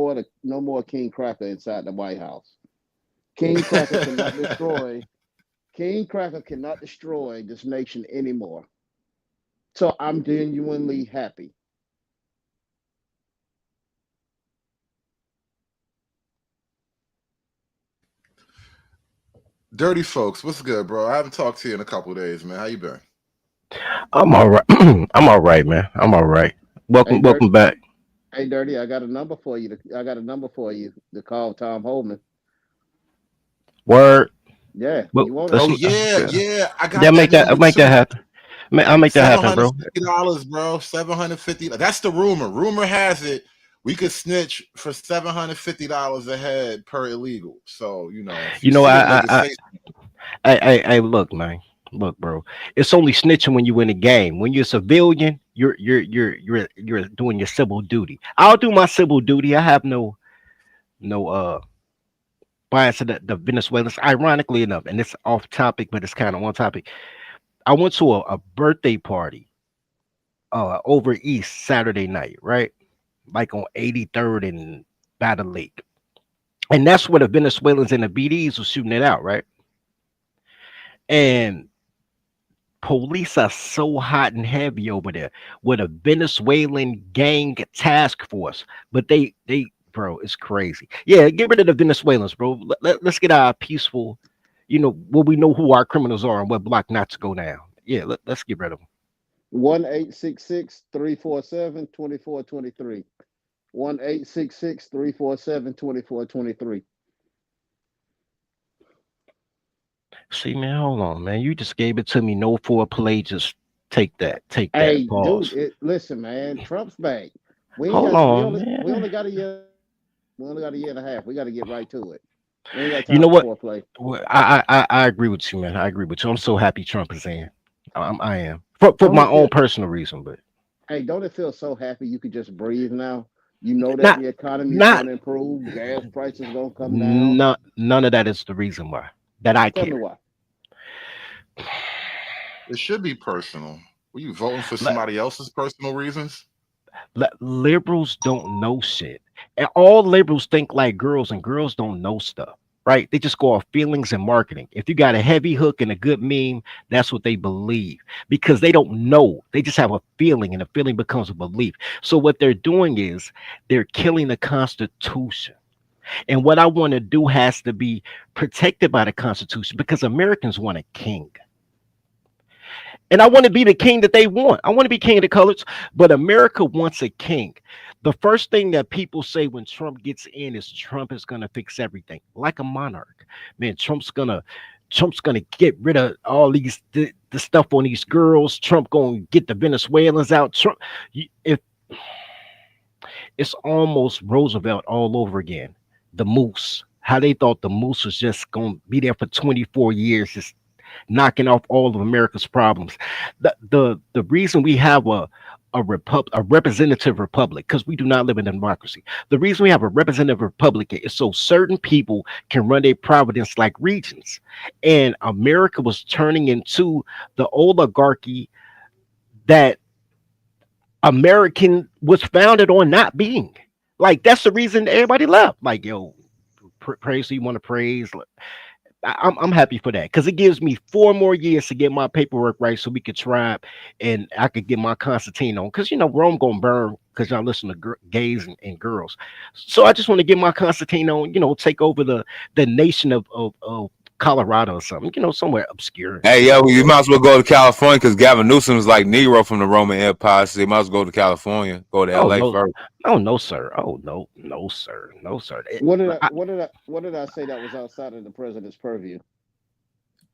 no more King Cracker inside the White House. King Cracker cannot destroy. King Cracker cannot destroy this nation anymore. So I'm genuinely happy. Dirty folks, what's good, bro? I haven't talked to you in a couple of days, man. How you been? I'm all right. I'm all right, man. I'm all right. Hey, Welcome back. Dirty, I got a number for you. I got a number for you to call Tom Holman. Word. Yeah, Well, you want it? let's Oh yeah, yeah, yeah. I yeah, got that I'll number make that too. happen. I'll make that Seven happen, hundred bro. fifty dollars, bro. 750. That's the rumor. Rumor has it we could snitch for $750 a head per illegal. So if you You know, see it, niggas say I look, man. Look, bro. It's only snitching when you in a game. When you're a civilian, you're doing your civil duty. I'll do my civil duty. I have no bias to the Venezuelans. Ironically enough, and it's off topic, but it's kind of on topic. I went to a birthday party over east Saturday night, right? Like on 83rd and by the lake. And that's where the Venezuelans and the BDs were shooting it out, right? And police are so hot and heavy over there with a Venezuelan gang task force. But bro, it's crazy. Yeah, get rid of the Venezuelans, bro. Let's get our peaceful, where we know who our criminals are and what block not to go down. Yeah, let's get rid of them. 1-866-347-2423. 1-866-347-2423. See, man, hold on, man. You just gave it to me. No foreplay. Just take that. Hey, dude, Pause. listen, man, Trump's back. Hold on, We man. only got a year. We only got a year and a half. We got to get right to it. We ain't got You time know for what? foreplay. Well, I agree with you, man. I agree with you. I'm so happy Trump is in. I am for Don't my it feel? own personal reason, but Hey, don't it feel so happy you could just breathe now? You know that not the economy is not going to improve. Gas prices going to come down. none of that is the reason why that I Tell me care. why. it should be personal. Were you voting for Li- somebody else's personal reasons? Liberals don't know shit, and all liberals think like girls, and girls don't know stuff. Right? They just go off feelings and marketing. If you got a heavy hook and a good meme, that's what they believe because they don't know. They just have a feeling, and the feeling becomes a belief. So what they're doing is they're killing the Constitution. And what I want to do has to be protected by the Constitution because Americans want a king. And I want to be the king that they want. I want to be king of the colors, but America wants a king. The first thing that people say when Trump gets in is Trump is going to fix everything, like a monarch. Man, Trump's gonna get rid of all the stuff on these girls. Trump gonna get the Venezuelans out. If it's almost Roosevelt all over again. The moose, how they thought the moose was just gonna be there for 24 years, just knocking off all of America's problems. The reason we have a representative republic, because we do not live in a democracy. The reason we have a representative republic is so certain people can run their providence like regions. And America was turning into the oligarchy that American was founded on not being. Like that's the reason everybody left. Like yo, praise who you want to praise. I'm happy for that because it gives me 4 more years to get my paperwork right so we could try and I could get my Constantine on because Rome gonna burn because y'all listen to gays and girls. So I just want to get my Constantine on. Take over the nation of Colorado or something. Somewhere obscure. Hey, yo, you might as well go to California because Gavin Newsom is like Nero from the Roman Empire, so you might as well go to California, go to Oh LA no. first. Oh no, sir. Oh no, no, sir. No, sir. What did I say that was outside of the president's purview?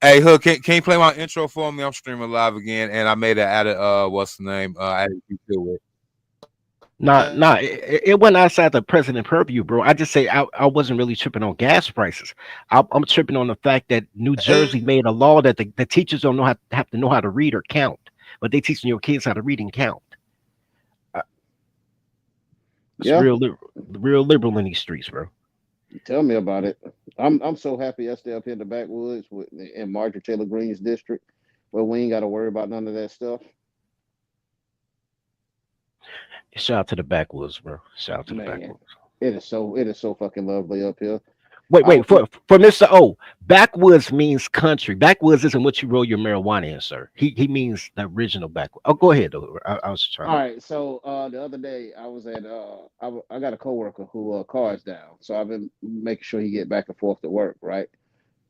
Hey, Hook, can you play my intro for me? I'm streaming live again, and I made it added, what's the name? Added you to it. Nah, it went outside the president purview, bro. I just say I wasn't really tripping on gas prices. I'm tripping on the fact that New Hey, Jersey made a law that the teachers don't have to know how to read or count, but they teaching your kids how to read and count. Uh, It's Yeah, real liberal in these streets, bro. tell me about it. I'm so happy I stay up here in the backwoods in Marjorie Taylor Greene's district, where we ain't got to worry about none of that stuff. Shout out to the backwoods, bro. Shout out to the Man, backwoods. it is so fucking lovely up here. Wait, I wait, was look, for Mr. O, backwoods means country. Backwoods isn't what you roll your marijuana in, sir. He means the original backwoods. Oh, go ahead though. I was trying all to. right. So the other day I was at I got a coworker who cars down, so I've been making sure he get back and forth to work, right?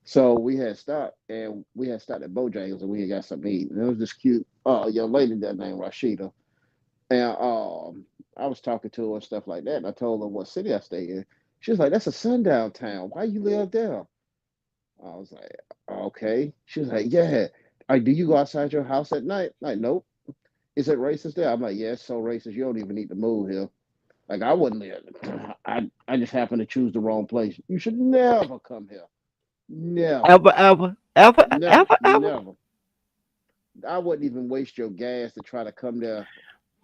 So we had stopped at Bojangles and we had got something to eat. And there was this cute young lady that named Rashida. And I was talking to her and stuff like that. And I told her what city I stay in. She was like, "That's a sundown town. Why you live there?" I was like, "Okay." She was like, "Yeah. Like, do you go outside your house at night?" Like, nope. Is it racist there? I'm like, "Yeah, it's so racist. You don't even need to move here." Like, I wouldn't live. I just happened to choose the wrong place. You should never come here. Never. Ever, ever, ever, Never. ever, ever. Never. I wouldn't even waste your gas to try to come there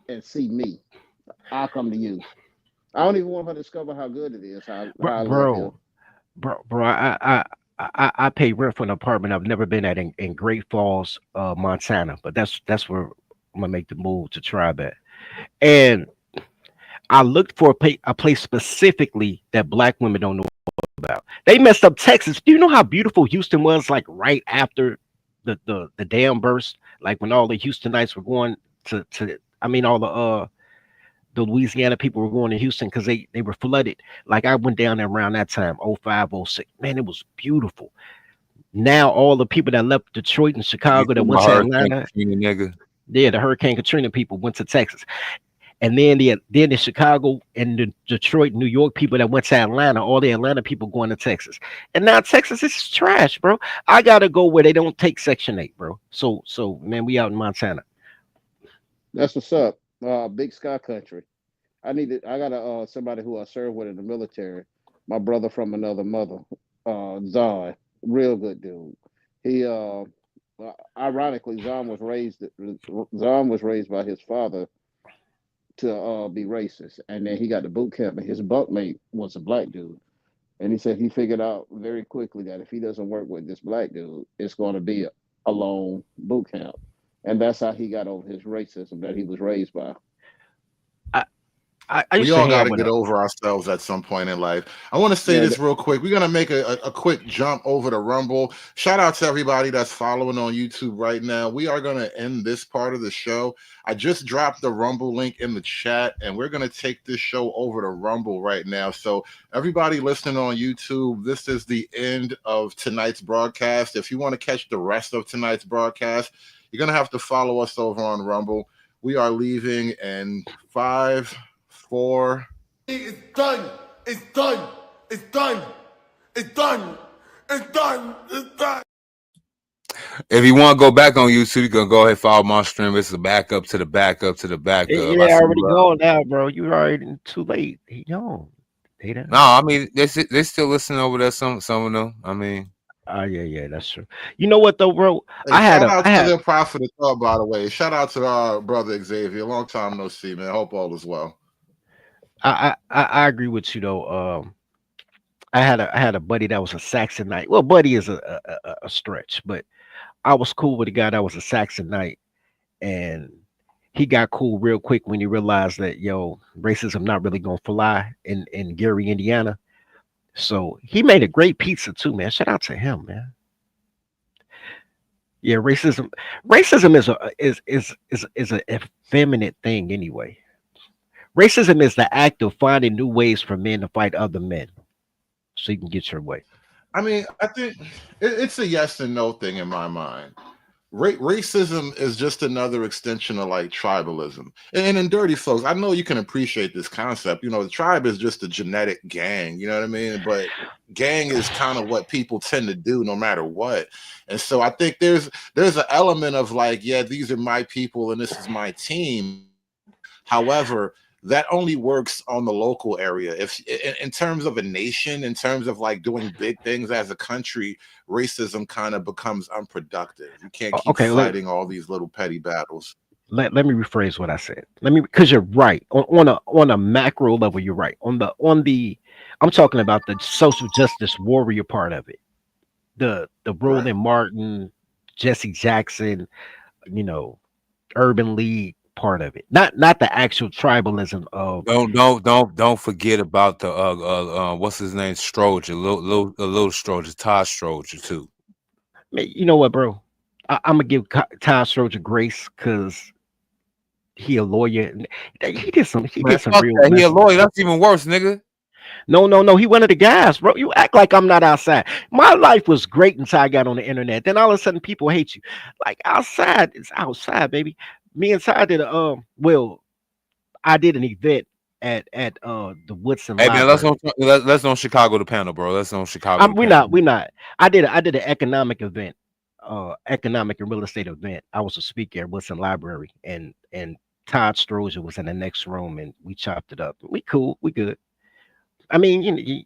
and see me. I'll come to you. I don't even want her to discover how good it is, Bro, how I live here. bro, bro. I pay rent for an apartment I've never been at in Great Falls, Montana. But that's where I'm gonna make the move to try that. And I looked for a place specifically that black women don't know about. They messed up Texas. Do you know how beautiful Houston was? Like right after the dam burst, like when all the Houstonites were going to. I mean, all the Louisiana people were going to Houston because they were flooded. Like I went down there around that time, 05, 06. Man, it was beautiful. Now all the people that left Detroit and You Chicago that talking went about to Hurricane Atlanta, Katrina, nigga? yeah, the Hurricane Katrina people went to Texas. And then the Chicago and the Detroit, New York people that went to Atlanta, all the Atlanta people going to Texas. And now Texas is trash, bro. I gotta go where they don't take Section 8, bro. So man, we out in Montana. That's what's up. Big Sky Country. I got a somebody who I served with in the military. My brother from another mother, Zod, real good dude. He ironically Zon was raised by his father to be racist, and then he got to boot camp, and his bunkmate was a black dude. And he said he figured out very quickly that if he doesn't work with this black dude, it's going to be a long boot camp. And that's how he got over his racism that he was raised by. I, I We used to all hang got out to with get a over ourselves at some point in life. I want to say Yeah, this real quick. We're going to make a quick jump over to Rumble. Shout out to everybody that's following on YouTube right now. We are going to end this part of the show. I just dropped the Rumble link in the chat, and we're going to take this show over to Rumble right now. So, everybody listening on YouTube, this is the end of tonight's broadcast. If you want to catch the rest of tonight's broadcast, you're going to have to follow us over on Rumble. We are leaving in 5, 4. It's done. It's done. It's done. It's done. It's done. It's done. If you want to go back on YouTube, you can go ahead and follow my stream. It's the backup to the backup to the backup. I yeah, see already you. gone now, bro. You already too late. He gone. They done. No, I mean they still listening over there. Some of them. I mean, Oh yeah, that's true. You know what though, bro? Hey, shout out to the prophet of thought, by the way. Shout out to our brother Xavier. Long time no see, man. Hope all is well. I agree with you though. I had a buddy that was a Saxonite. Well, buddy is a stretch, but I was cool with a guy that was a Saxonite, and he got cool real quick when he realized that racism not really gonna fly in Gary, Indiana. So he made a great pizza too, man. Shout out to him, man. Yeah, racism is a effeminate thing anyway. Racism is the act of finding new ways for men to fight other men so you can get your way. I mean, I think it's a yes and no thing in my mind. Racism is just another extension of like tribalism. And in Dirty Folks, I know you can appreciate this concept. The tribe is just a genetic gang, you know what I mean? But gang is kind of what people tend to do no matter what. And so I think there's an element of like, yeah, these are my people and this is my team. However, that only works on the local area. If in terms of a nation, in terms of like doing big things as a country, racism kind of becomes unproductive. You can't keep Okay, fighting all these little petty battles. let me rephrase what I said. Because you're right. On a macro level, you're right. On the I'm talking about the social justice warrior part of it. The Roland Right. Martin, Jesse Jackson, you know, Urban League, part of it, not the actual tribalism of. Don't forget about the what's his name, Stroger, little Stroger, Todd Stroger too. You know what, bro? I'm gonna give Todd Stroger grace because he a lawyer. He did some. He Man, did some fuck real. that. He a messy lawyer. stuff. That's even worse, nigga. No. He one of the guys, bro. You act like I'm not outside. My life was great until I got on the internet. Then all of a sudden, people hate you. Like outside, it's outside, baby. Me and Ty did a well, I did an event at the Woodson Hey man, Library. let's on Chicago the panel, bro. Let's on Chicago. The We panel. not. I did an economic event, economic and real estate event. I was a speaker at Woodson Library, and Todd Stroger was in the next room, and we chopped it up. We cool, we good. I mean,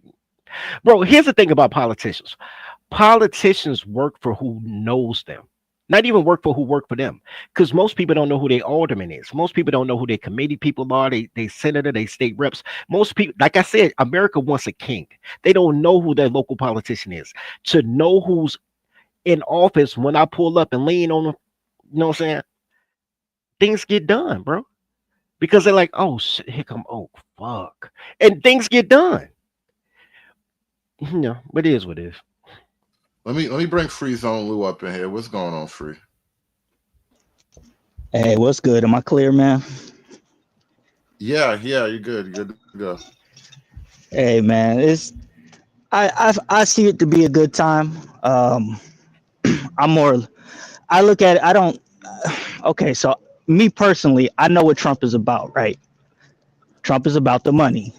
bro. Here's the thing about politicians. Politicians work for who knows them. Not even work for who work for them. Because most people don't know who their alderman is. Most people don't know who their committee people are. They senator, they state reps. Most people, like I said, America wants a king. They don't know who their local politician is. To know who's in office when I pull up and lean on them, you know what I'm saying? Things get done, bro. Because they're like, oh shit, here come fuck. And things get done. What is what is. Let me bring Free Zone Lou up in here. What's going on, Free? Hey, what's good? Am I clear, man? Yeah, you're good. You're good to go. Hey, man, I see it to be a good time. I look at it. I don't. Okay, so me personally, I know what Trump is about, right? Trump is about the money,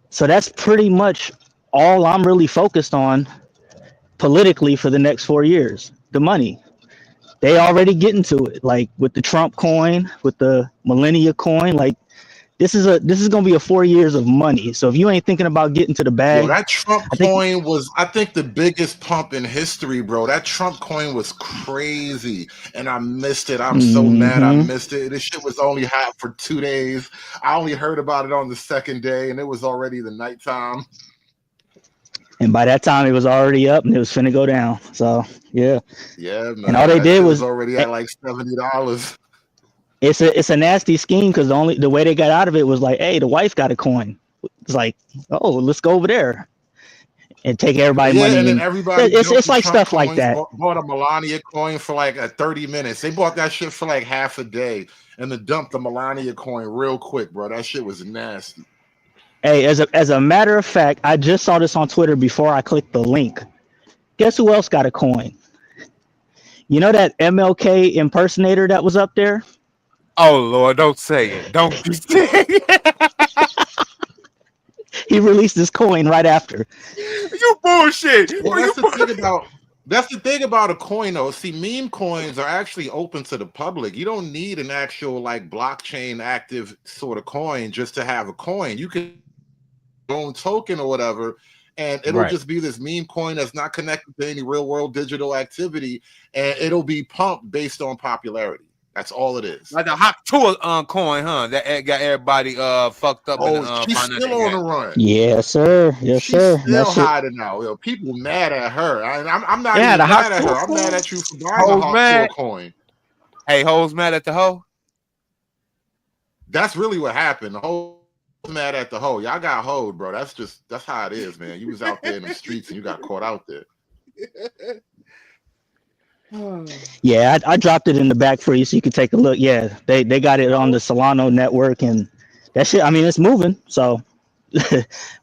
so that's pretty much all I'm really focused on politically for the next 4 years. The money. They already getting to it, like with the Trump coin, with the Millennia coin. Like this is gonna be a 4 years of money. So if you ain't thinking about getting to the bag, Yo, that Trump coin was, I think, the biggest pump in history, bro. That Trump coin was crazy, and I missed it. I'm so mad I missed it. This shit was only hot for 2 days. I only heard about it on the second day, and it was already the nighttime. and by that time it was already up and it was finna go down. So yeah, man. And all they that did shit was already at like $70. it's a nasty scheme because the way they got out of it was like, hey, the wife got a coin. It's like, oh, let's go over there and take everybody money. And then everybody, it's like Trump stuff like that. Bought a Melania coin for like 30 minutes. They bought that shit for like half a day, and then dumped the Melania coin real quick, bro. That shit was nasty. Hey, as a matter of fact, I just saw this on Twitter before I clicked the link. Guess who else got a coin? You know that MLK impersonator that was up there? Oh Lord, don't say it. Don't say it. He released his coin right after. You bullshit. Well, that's the thing about a coin, though. See, meme coins are actually open to the public. You don't need an actual like blockchain active sort of coin just to have a coin. You can own token or whatever, and it'll just be this meme coin that's not connected to any real world digital activity, and it'll be pumped based on popularity. That's all it is. Like the hot tour coin, huh? That got everybody fucked up. She's still on the run. Yes, sir. Yes, sir. She's still hiding out. Yo, people mad at her. I'm not Yeah, even the mad at hot her. I'm mad at you for buying Hoes a hot mad. tour coin. Hey, hoes mad at the hoe? That's really what happened. The hoe was mad at the hoe. Y'all got hoed, bro. That's how it is, man. You was out there in the streets and you got caught out there. Yeah, I dropped it in the back for you so you could take a look. Yeah, they got it on the Solano network and that shit. I mean, it's moving. So,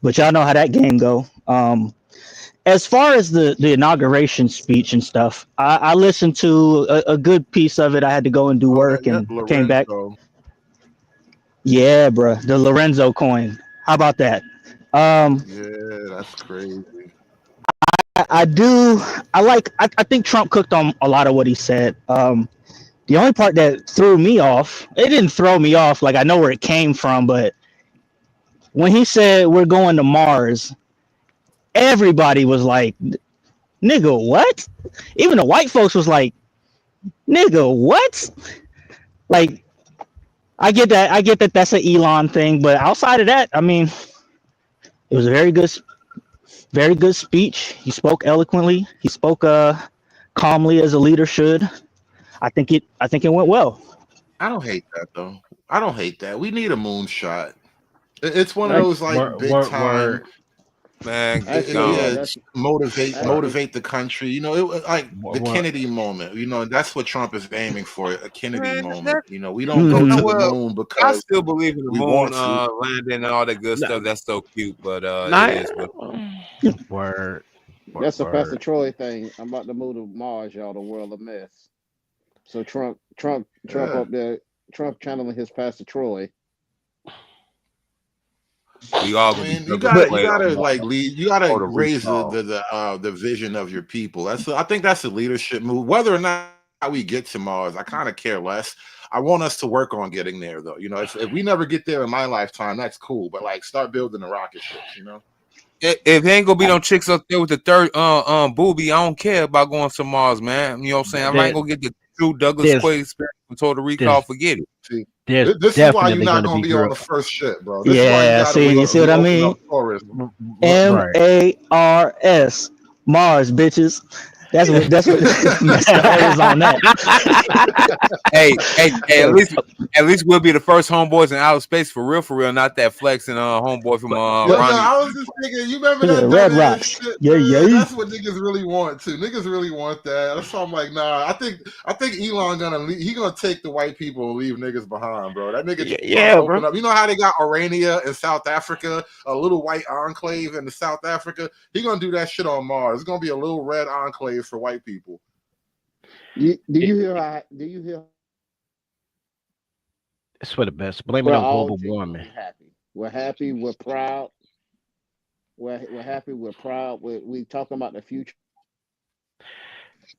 but y'all know how that game go. As far as the inauguration speech and stuff, I listened to a good piece of it. I had to go and do work and came back. Yeah, bro, the Lorenzo coin. How about that? Yeah, that's crazy. I think Trump cooked on a lot of what he said. The only part that threw me off, it didn't throw me off. Like I know where it came from, but when he said we're going to Mars, everybody was like, nigga, what? Even the white folks was like, nigga, what? Like, I get that that's an Elon thing, but outside of that, I mean, it was a very good speech. He spoke eloquently. He spoke calmly as a leader should. I think it went well. I don't hate that though. I don't hate that. We need a moonshot. It's one of Like those like big time. Man, Actually, yeah, gone. Yeah, that's actually motivate the country. You know, it was like the what Kennedy moment. You know, that's what Trump is aiming for, a Kennedy Man, moment. that, You know, we don't go Hmm. to the well, moon I because still believe in the we moon want to. landing and all that good nah, stuff. That's so cute, but it nah, is what. word, that's a Pastor word. Troy thing. I'm about to move to Mars, y'all. The world a mess. So Trump Yeah. up there. Trump channeling his Pastor Troy. We all I gonna be mean, plug and you play gotta on like lead. You gotta the raise recall. the vision of your people. I think that's a leadership move. Whether or not we get to Mars, I kind of care less. I want us to work on getting there, though. You know, if we never get there in my lifetime, that's cool. But like, start building the rocket ships. You know. If there ain't gonna be no chicks up there with the third booby, I don't care about going to Mars, man. You know what I'm saying? I'm not There, gonna get the true Douglas there's Quaid experience from Total Recall. there's Forget it. See, there's this is why you're definitely not gonna gonna be be on girl. the first ship, bro. This is why you Yeah, gotta see, wait you see till we what I open up mean? tourism. Right. Mars, Mars, bitches. That's what Mr. O is on that. Hey, at least we'll be the first homeboys in outer space for real, not that flexing homeboy from But Yo, Ronnie. I was just thinking, you remember Look at the that Red dumbass Rocks. shit, Yeah, man? yeah. That's what niggas really want too. Niggas really want that. So I'm like, nah. I think Elon gonna leave, he gonna take the white people and leave niggas behind, bro. That nigga trying to yeah, open bro. up. You know how they got Orania in South Africa, a little white enclave in the South Africa. He gonna do that shit on Mars. It's gonna be a little red enclave for white people. Do you hear? Do you hear? It's for the best. Blame it We're on all global warming. genuinely happy. We're happy. We're proud. We're happy. We're proud. We talking about the future.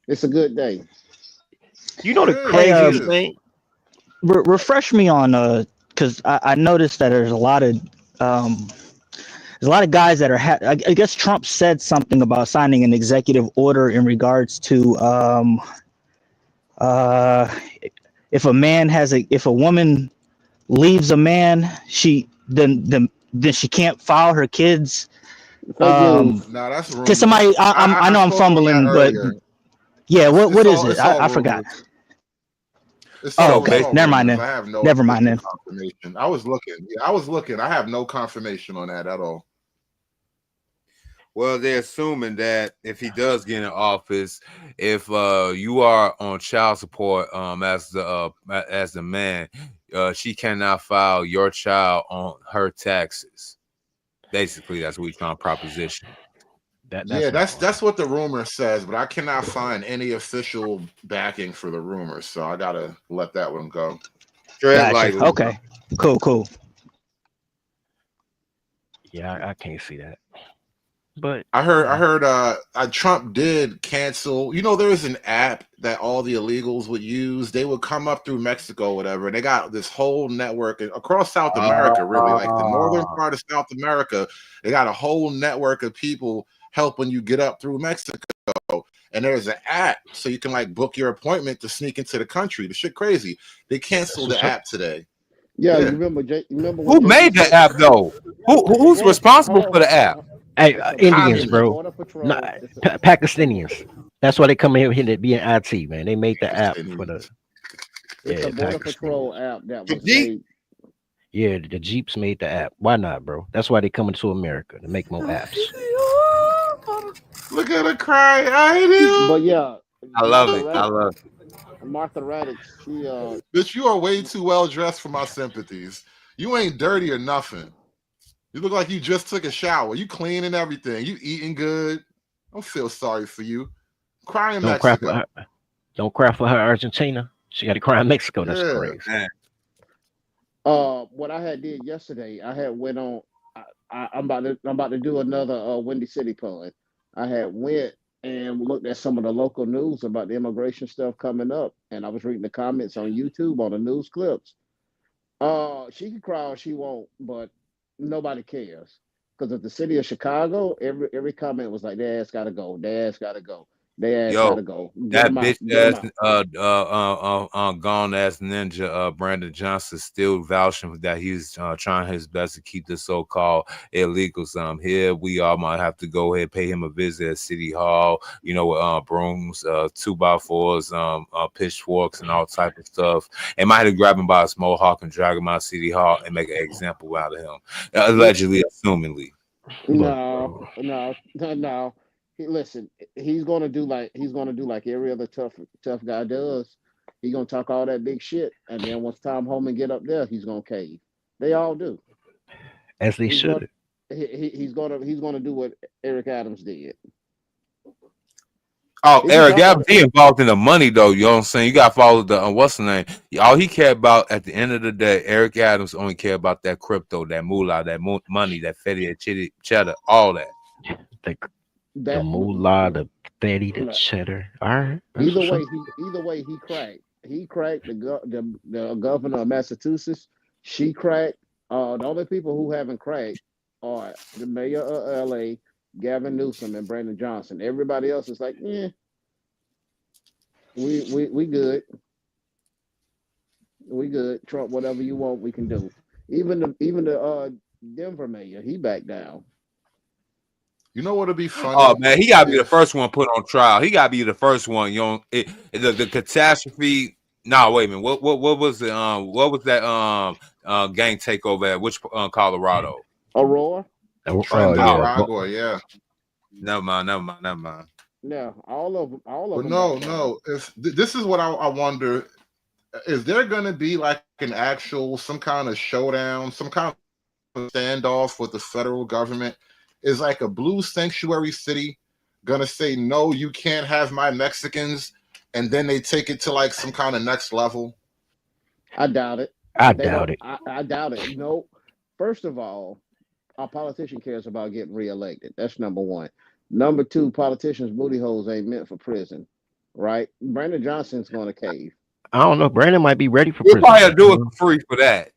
It's a good day. You know the Yeah, Hey, it craziest is. thing? refresh me on because I noticed that there's a lot of guys that are. I guess Trump said something about signing an executive order in regards to uh, if if a woman leaves a man, then she can't file her kids. Fake news. Nah, that's Cause rumors. somebody, I I know I'm spoke on that fumbling, but earlier. yeah, what is it? It's I all forgot. rumors. Oh, So okay. It's all basically, Never mind rumors. then. I have no Never mind official then. confirmation. I was looking. Yeah, I was looking. I have no confirmation on that at all. well, they're assuming that if he does get in office, if you are on child support as the man, she cannot file your child on her taxes. Basically, that's what we're trying to proposition. Yeah, That's not gonna that's what the rumor says, but I cannot find any official backing for the rumor, so I gotta let that one go. Tread Gotcha. lightly. Okay. Cool. Yeah, I can't see that. But I heard Trump did cancel. You know, there's an app that all the illegals would use. They would come up through Mexico, whatever, and they got this whole network across South America, really, like the northern Ah, part of South America. They got a whole network of people helping you get up through Mexico. And there's an app so you can like book your appointment to sneak into the country. The shit crazy. They that's canceled what's the up. app today. Yeah, Yeah. you remember? You remember when who JB made the said? app though? Who's Border. responsible Hold for the app? on. Hey, It's Indians, a Communist. bro. border Not patrol. Pakistanians. That's why they come here to be in IT, man. They made the app for the Palestinians. It's a border patrol Pakistanians. app that The was Jeep. made. Yeah, the Jeeps made the app. Why not, bro? That's why they coming to America to make more apps. Look at her cry. I hate you. But yeah, I love Martha it. I Raddick. love it. Martha Raddick. She Bitch, you are way too well dressed for my sympathies. You ain't dirty or nothing. You look like you just took a shower. You clean and everything. You eating good. I don't feel sorry for you. Cry in Don't cry for Mexico. her. Don't cry for her, Argentina. She got to cry in Mexico. That's Yeah. crazy. Man. what I had did yesterday. I had went on. I'm about to do another Windy City pun. I had went and looked at some of the local news about the immigration stuff coming up, and I was reading the comments on YouTube on the news clips. She can cry all she won't, but nobody cares because of the city of Chicago. Every comment was like, "Dad's got to go. Dad's got to go." They ass Yo, gotta go. Get that them out. bitch Get them ass, out. gone ass ninja, Brandon Johnson, still vouching that he's trying his best to keep the so-called illegals. Here we all might have to go ahead pay him a visit at City Hall. You know, with brooms, 2x4s, pitchforks, and all type of stuff. And might have grabbed him by his mohawk and drag him out of City Hall and make an example out of him, allegedly, assumingly. Look, No, bro. no, no, no. Listen, he's gonna do like every other tough guy does. He's gonna talk all that big shit, and then once Tom Holman get up there, he's gonna cave. They all do. As they He's going should. he's gonna do what Eric Adams did. Oh, He can Eric talk all Adams, that. he involved in the money though. You know what I'm saying? You got to follow the what's the name? All he cared about at the end of the day, Eric Adams only cared about that crypto, that moolah, that money, that fetty, that chitty, cheddar, all that. The That moolah, the fatty, the look, cheddar. All right. That's either what's up. way he cracked. He cracked the governor of Massachusetts. She cracked. The only people who haven't cracked are the mayor of LA, Gavin Newsom, and Brandon Johnson. Everybody else is like, yeah, we good. We good. Trump, whatever you want, we can do. Even the Denver mayor, he backed down. You know what'd be funny? Oh man, he got to be the If first one put on trial. He got to be the first one. You know, the catastrophe. Nah, wait a minute. What was the what was that gang takeover at which Colorado? Aurora. Trent Yeah. Nicaragua, yeah. Never mind. Yeah, all of But them. no. If this is what I wonder, is there gonna be like an actual some kind of showdown, some kind of standoff with the federal government? Is like a blue sanctuary city gonna say no, you can't have my Mexicans, and then they take it to like some kind of next level? I doubt it. I They doubt don't. it. I doubt it. No. First of all, a politician cares about getting reelected. That's number one. Number two, politicians' booty holes ain't meant for prison, right? Brandon Johnson's going to cave. I don't know. Brandon might be ready for He'll prison. probably do it for free for that.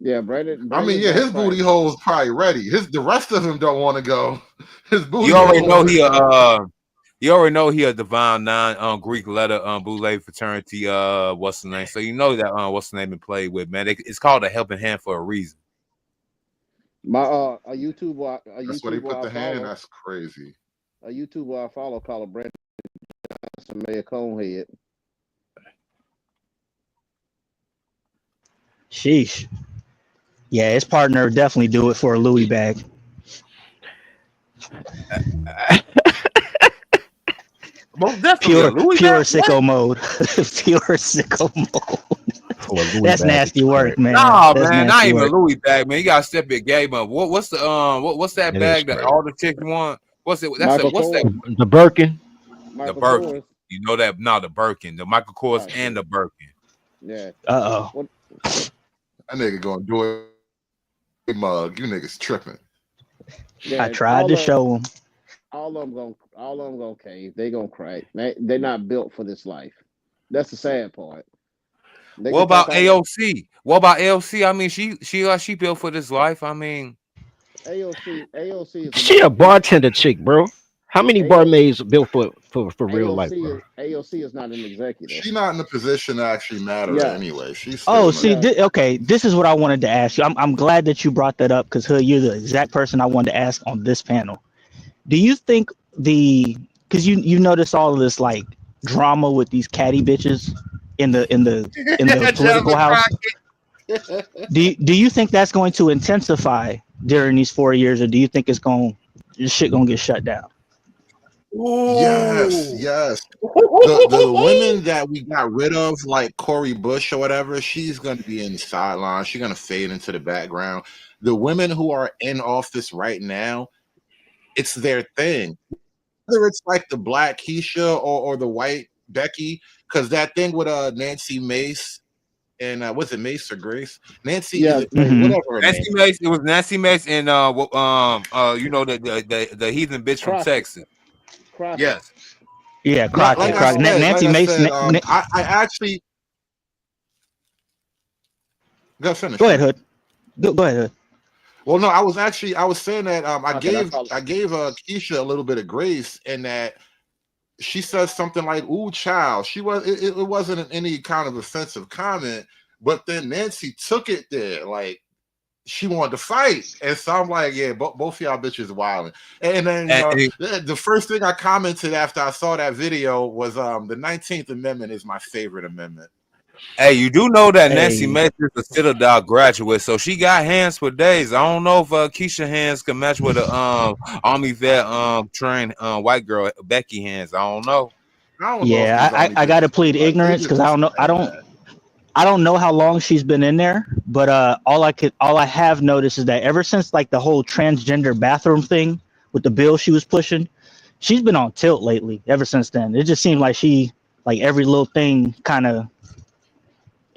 Yeah, I mean, Brandon's yeah, gonna his crack. booty hole is probably ready. The rest of them don't want to go. His booty You already know hole. you already know he a divine nine Greek letter boule fraternity what's the name? So you know that what's the name and played with, man. It's called a helping hand for a reason. My a YouTuber That's where they put I the hand. follow That's crazy. a YouTuber I follow called Brandon Johnson, Mayor Conehead. Sheesh. Yeah, his partner definitely do it for a Louis bag. Most definitely Pure sicko mode. Pure sicko mode. That's nasty work, man. Nah, That's man, not nasty even a work. Louis bag, man. You gotta step your game up. What's the what's that It bag is that crazy. all the chicks want? What's it? Michael What's that? Kors. The Birkin. The Michael Birkin. Kors. You know that? No, the Birkin, the Michael Kors, Oh, and the Birkin. Yeah. Uh-oh. That nigga gonna do it. Mug, you niggas tripping. Yeah. I tried to show him. All of them gonna cave. They gonna crack. They're not built for this life. That's the sad part. They What can talk about all AOC? What about AOC? I mean, she built for this life. I mean, AOC is She a another beast. bartender chick, bro. How many AO, barmaids built for real life, bro? AOC is not an executive. She not in a position to actually matter Yeah. anyway. She's Oh, still see, Yeah. okay, this is what I wanted to ask you. I'm glad that you brought that up because you're the exact person I wanted to ask on this panel. Do you think because you notice all of this like drama with these catty bitches in the political house? Do you think that's going to intensify during these 4 years, or do you think this shit gonna get shut down? yes. The women that we got rid of, like Cori Bush or whatever, she's gonna be in the sidelines. She's gonna fade into the background. The women who are in office right now, it's their thing. Whether it's like the black Keisha or the white Becky, because that thing with Nancy Mace and was it Mace or Grace? Nancy, Yeah. whatever her Nancy name. Mace. It was Nancy Mace and you know the heathen bitch from Crockett. Texas. Crockett. Yes. Yeah, Crockett. Like Crockett. Nancy Mace. I actually go finish. Go ahead, Hood. Go ahead, Hood. Well, no, I was saying that I Okay, gave Keisha a little bit of grace in that she says something like, "Ooh, child." She was it wasn't any kind of offensive comment, but then Nancy took it there like she wanted to fight, and so I'm like, yeah, both of y'all bitches wilding. And then the first thing I commented after I saw that video was the 19th Amendment is my favorite amendment. Hey, you do know that Nancy Mace is a Citadel graduate, so she got hands for days. I don't know if Keisha hands can match with a Army vet trained white girl Becky hands. I don't know. I gotta plead ignorance because I don't know. I don't know how long she's been in there, but all I have noticed is that ever since like the whole transgender bathroom thing with the bill she was pushing, she's been on tilt lately. Ever since then, it just seemed like she like every little thing kind of.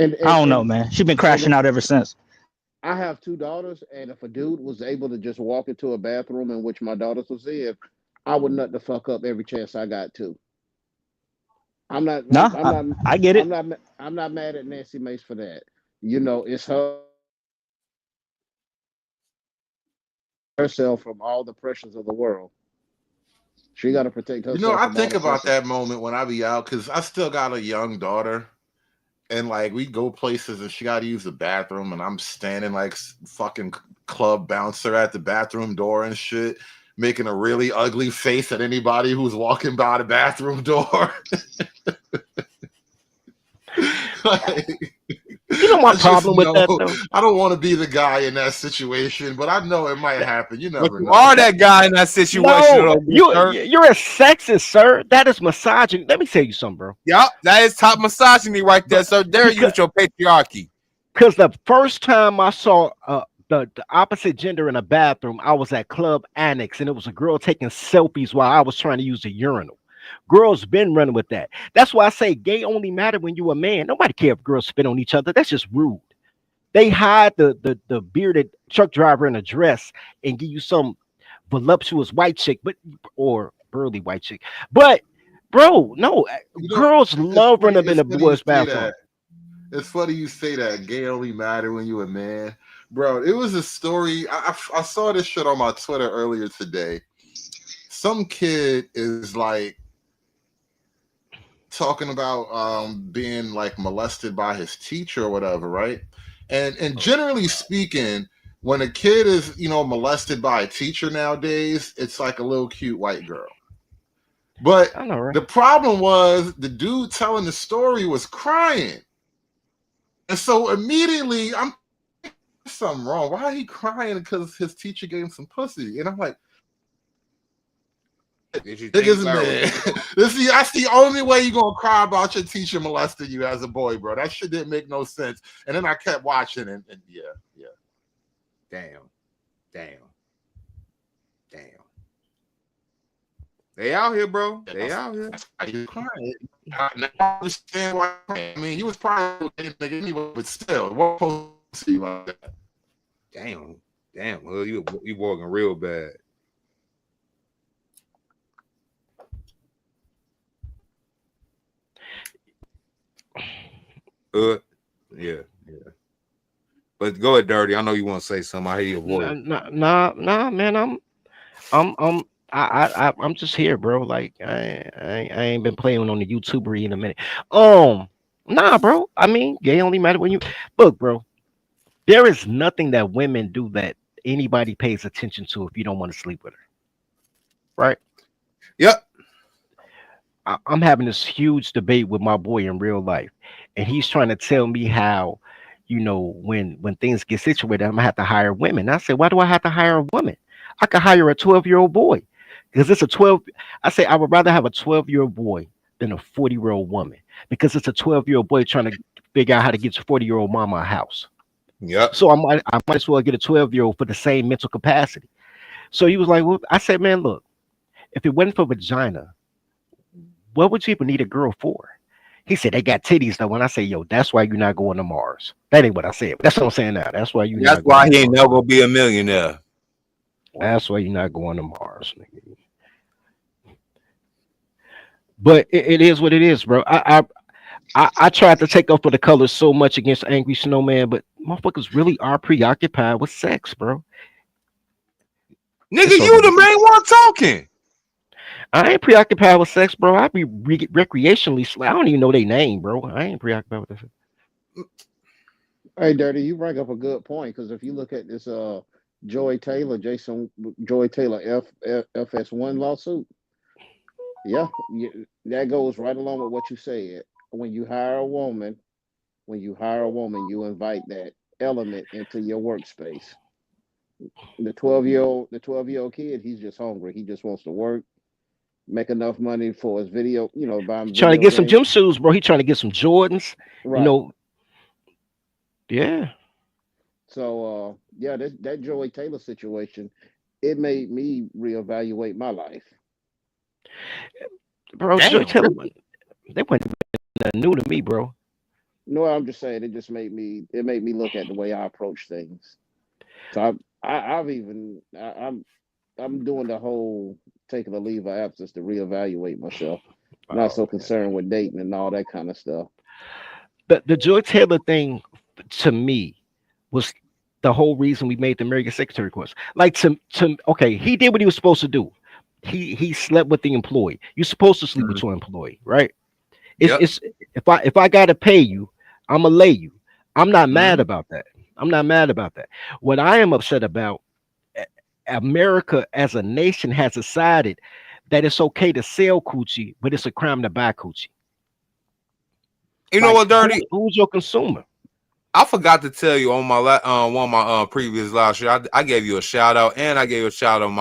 I don't know, man. She's been crashing out ever since. I have 2 daughters, and if a dude was able to just walk into a bathroom in which my daughters was in, I would nut the fuck up every chance I got to. I'm not. I get it. I'm not mad at Nancy Mace for that. You know, it's herself from all the pressures of the world. She got to protect herself. You know, I think about that moment when I be out because I still got a young daughter. And like we go places and she got to use the bathroom and I'm standing like fucking club bouncer at the bathroom door and shit, making a really ugly face at anybody who's walking by the bathroom door. Like, you know my problem with that though? I don't want to be the guy in that situation, but I know it might happen. You never know. You are that guy in that situation. No, you're a sexist, sir. That is misogyny. Let me tell you something, bro. Yep, that is top misogyny right there, sir. There you with your patriarchy. Because the first time I saw the opposite gender in a bathroom, I was at Club Annex, and it was a girl taking selfies while I was trying to use the urinal. Girls been running with that. That's why I say gay only matter when you a man. Nobody care if girls spit on each other. That's just rude. They hide the bearded truck driver in a dress and give you some voluptuous white chick, or burly white chick. But bro, no, girls love running up in the boys' bathroom. It's funny you say that. Gay only matter when you a man, bro. It was a story. I saw this shit on my Twitter earlier today. Some kid is like talking about being like molested by his teacher or whatever, right? And generally speaking, when a kid is, you know, molested by a teacher nowadays, it's like a little cute white girl. But I know, right? The problem was the dude telling the story was crying. And so immediately I'm something wrong. Why are he crying? Because his teacher gave him some pussy. And I'm like, niggas, man. That's the only way you're gonna cry about your teacher molesting you as a boy, bro. That shit didn't make no sense. And then I kept watching and yeah. Damn. They out here, bro. They out here. I crying. I understand why. I mean, he was probably anyway, but still, it wasn't supposed to be like that. Damn. Well, you walking real bad. Yeah. But go ahead, Dirty. I know you want to say something. I hear your voice. Nah, man. I'm just here, bro. Like I ain't been playing on the YouTuber in a minute. Nah, bro. I mean, gay only matter when you look, bro. There is nothing that women do that anybody pays attention to if you don't want to sleep with her. Right? Yep. I'm having this huge debate with my boy in real life, and he's trying to tell me how, you know, when things get situated, I'm gonna have to hire women. And I said, why do I have to hire a woman? I could hire a 12-year-old boy because it's a 12. I say I would rather have a 12-year-old boy than a 40-year-old woman because it's a 12-year-old boy trying to figure out how to get your 40-year-old mama a house. Yeah. So I might as well get a 12-year-old for the same mental capacity. So he was like, well, I said, man, look, if it wasn't for vagina, what would you even need a girl for? He said they got titties though. When I say, yo, that's why you're not going to Mars. That ain't what I said. But that's what I'm saying now. That's why That's why he ain't never gonna be a millionaire. That's why you're not going to Mars, nigga. But it is what it is, bro. I tried to take up for the colors so much against Angry Snowman, but motherfuckers really are preoccupied with sex, bro. Nigga, you the main one talking. I ain't preoccupied with sex, bro. I be recreationally. I don't even know their name, bro. I ain't preoccupied with this. Hey, Dirty, you bring up a good point because if you look at this, Joy Taylor FS1 lawsuit, yeah, that goes right along with what you said. When you hire a woman, you invite that element into your workspace. The 12-year old kid, he's just hungry. He just wants to work, make enough money for his video, buy He him trying to video get some games. gym shoes, bro. He trying to get some Jordans. You Right. know, yeah, So yeah, that Joey Taylor situation, it made me reevaluate my life. bro. Joy Damn. Taylor, they wasn't nothing new to me, bro. No, I'm just saying it just made me look at the way I approach things. So I've even I'm doing the whole taking a leave of absence to reevaluate myself. Not Oh so man, concerned with dating and all that kind of stuff. the Joy Taylor thing to me was the whole reason we made the American Secretary course. Like to okay, he did what he was supposed to do. He slept with the employee. You're supposed to sleep with Mhm. your employee, right? Yep. It's if I gotta pay you, I'm gonna lay you. I'm not mad Mhm. about that. I'm not mad about that. What I am upset about, A- America as a nation has decided that it's okay to sell coochie, but it's a crime to buy coochie. You know Like what, Dirty? who's your consumer? I forgot to tell you on my one of my previous live show. I gave you a shout out, and I gave you a shout out on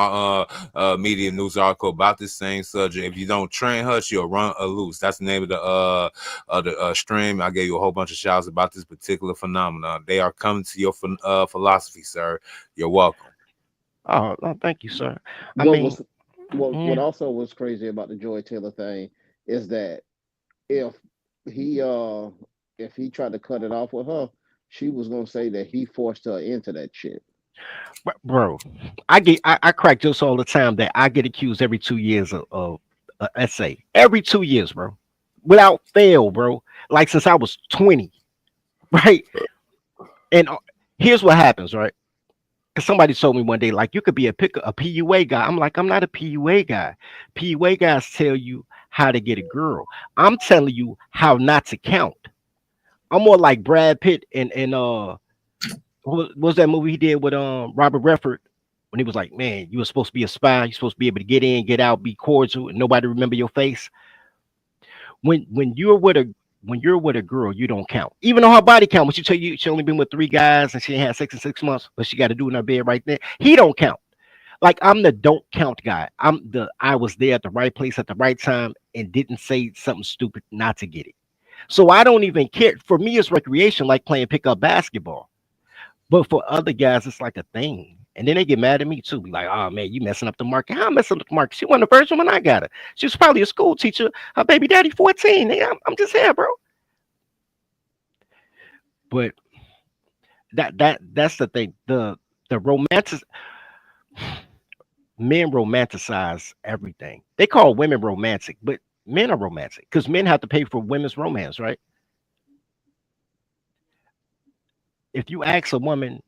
my media news article about this same subject. If you don't train her, she'll run a loose. That's the name of the stream. I gave you a whole bunch of shouts about this particular phenomenon. They are coming to your philosophy, sir. You're welcome. Oh, no, thank you, sir. I What mean, was what yeah, also was crazy about the Joy Taylor thing is that if he uh if he tried to cut it off with her, she was gonna say that he forced her into that shit. bro, I crack jokes all the time that I get accused every 2 years of essay. Every 2 years, bro, without fail, bro. Like since I was 20, right? And here's what happens, right? Because somebody told me one day, like, you could be a PUA guy. I'm like, I'm not a PUA guy. PUA guys tell you how to get a girl. I'm telling you how not to count. I'm more like Brad Pitt and what was that movie he did with Robert Redford when he was like, man, you were supposed to be a spy. You're supposed to be able to get in, get out, be cordial, and nobody remember your face. When you're with a girl, you don't count. Even on her body count, when she tell you she only been with 3 guys and she ain't had sex in 6 months, but she got to do in her bed right there, he don't count. Like I'm the don't count guy. I was there at the right place at the right time and didn't say something stupid not to get it. So I don't even care. For me, it's recreation, like playing pickup basketball. But for other guys, it's like a thing. And then they get mad at me too. Be like, oh man, you messing up the market. How I'm messing up the market? She wasn't the first woman I got her. She was probably a school teacher. Her baby daddy 14. Nigga, I'm just here, bro. But that's the thing. The romantic men romanticize everything. They call women romantic, but men are romantic because men have to pay for women's romance, right? If you ask a woman,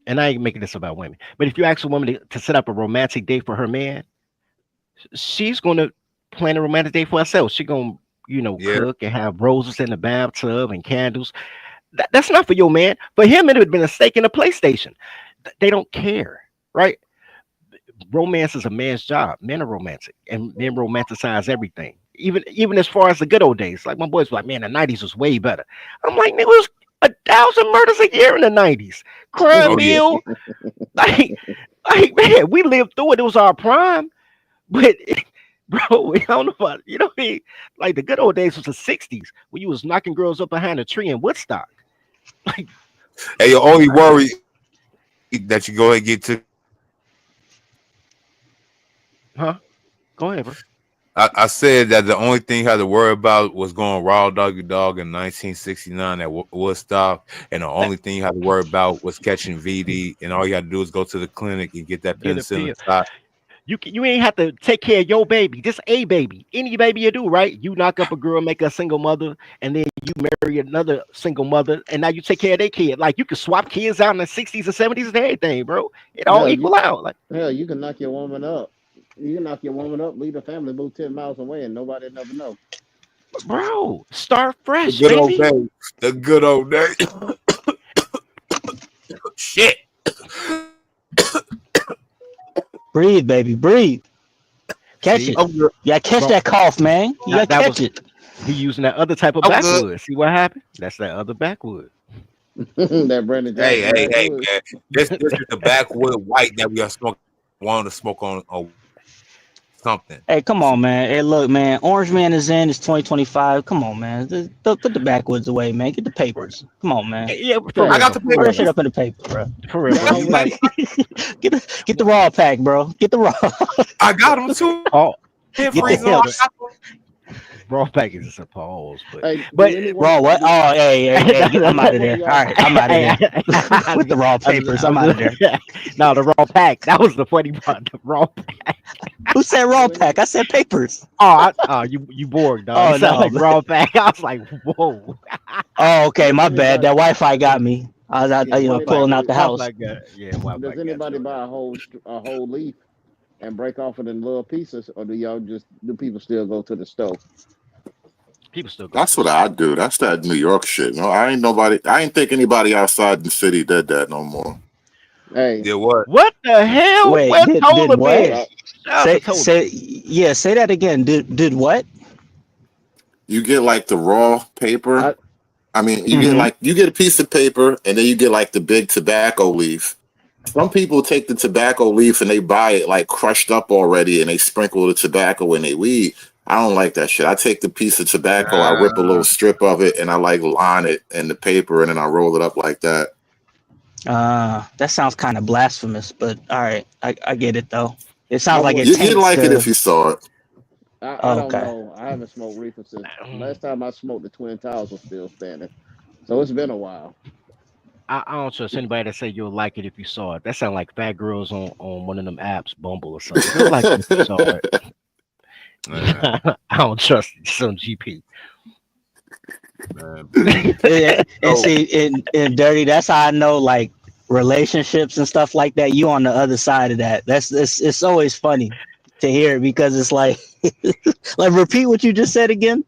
and I ain't making this about women, but if you ask a woman to set up a romantic date for her man, she's gonna plan a romantic date for herself. She's gonna, Yeah. cook and have roses in the bathtub and candles. That's not for your man. For him, it would have been a steak and a PlayStation. They don't care, right? Romance is a man's job. Men are romantic, and men romanticize everything. Even as far as the good old days, like my boys were like, man, the '90s was way better. I'm like, it was 1,000 murders a year in the '90s. Crime Oh yeah. meal, like, like man, we lived through it. It was our prime, but bro, I don't know about what I mean. Like the good old days was the '60s when you was knocking girls up behind a tree in Woodstock. Like, Hey, your only worry that you go ahead and get to. huh? Go ahead, bro. I said that the only thing you had to worry about was going raw doggy dog in 1969 at Woodstock, and the That only thing you had to worry about was catching VD, and all you had to do is go to the clinic and get that get a penicillin pill. shot. You ain't have to take care of your baby. Just a baby. Any baby you do, right? You knock up a girl, make her a single mother, and then you marry another single mother, and now you take care of their kid. Like you can swap kids out in the '60s and '70s and everything, bro. It all Hell, equal out. Like hell, you can knock your woman up You can knock your woman up, leave the family, move 10 miles away, and nobody never know. Bro, start The fresh, good old baby. days. The good old days. Shit. Breathe, baby, breathe. Catch See, it. I'm good. Yeah, catch bro, that cough, man. You gotta that was catch it. he using that other type of I'm good. backwood. See what happened? That's that other backwood. That Brandon Hey, Johnson hey, hey, backwoods. man. This is the backwood white that we are smoking. Want to smoke on something. Hey, come on, man. Hey, look, man. Orange Man is in. It's 2025. Come on, man. Put the backwoods away, man. Get the papers. Come on, man. Yeah, for Okay. I got the real, Throw for that papers. shit real, up in the paper, bro. for real, bro. Y'all You ready? like Get the raw pack, bro. Get the raw. I got them too. Paul? Here, Get the freeze on. hips. Raw package is a pause, Hey, do but anyone, Raw what? do, Oh, hey, do I'm out either of one of there. All y'all, right, I'm out of there. With the raw I'm papers, I'm out of there. no, the raw pack. That was the funny part. The raw pack. Who said raw do any, pack? I said papers. You bored, dog. Oh You sound no. like raw pack. I was like, whoa. Oh, okay, does my bad. That anybody, Wi-Fi got me. I was out, Yeah, does pulling anybody, out the Wi house. Fi got yeah, Wi Fi does got anybody you. buy a whole leaf and break off it in little pieces, or do people still go to the stove? People still go to That's the what store. I do. That's that New York shit. No, I ain't think anybody outside the city did that no more. Hey, Did what? What the hell? Wait, Where did Tola what? been? y'all, Shout out to Tola. Say that again. Did what? You get like the raw paper. I I mean, Mm-hmm. you get a piece of paper and then you get like the big tobacco leaf. Some people take the tobacco leaf and they buy it like crushed up already and they sprinkle the tobacco in their weed. I don't like that shit. I take the piece of tobacco, I rip a Uh, little strip of it, and I like line it in the paper and then I roll it up like that. That sounds kind of blasphemous, but all right, I get it though. It I sounds like it wouldn't. You'd taints like it if the. you saw it. I Oh, don't okay. know. I haven't smoked reefer since last time I smoked. The Twin Towers was still standing, so it's been a while. I don't trust anybody that say you'll like it if you saw it. That sound like fat girls on one of them apps, Bumble or something. You'll like it if you saw it. man, I don't trust some GP. man. Yeah, and So, see, in dirty, that's how I know like relationships and stuff like that. You on the other side of that. It's always funny to hear it because it's like like repeat what you just said again.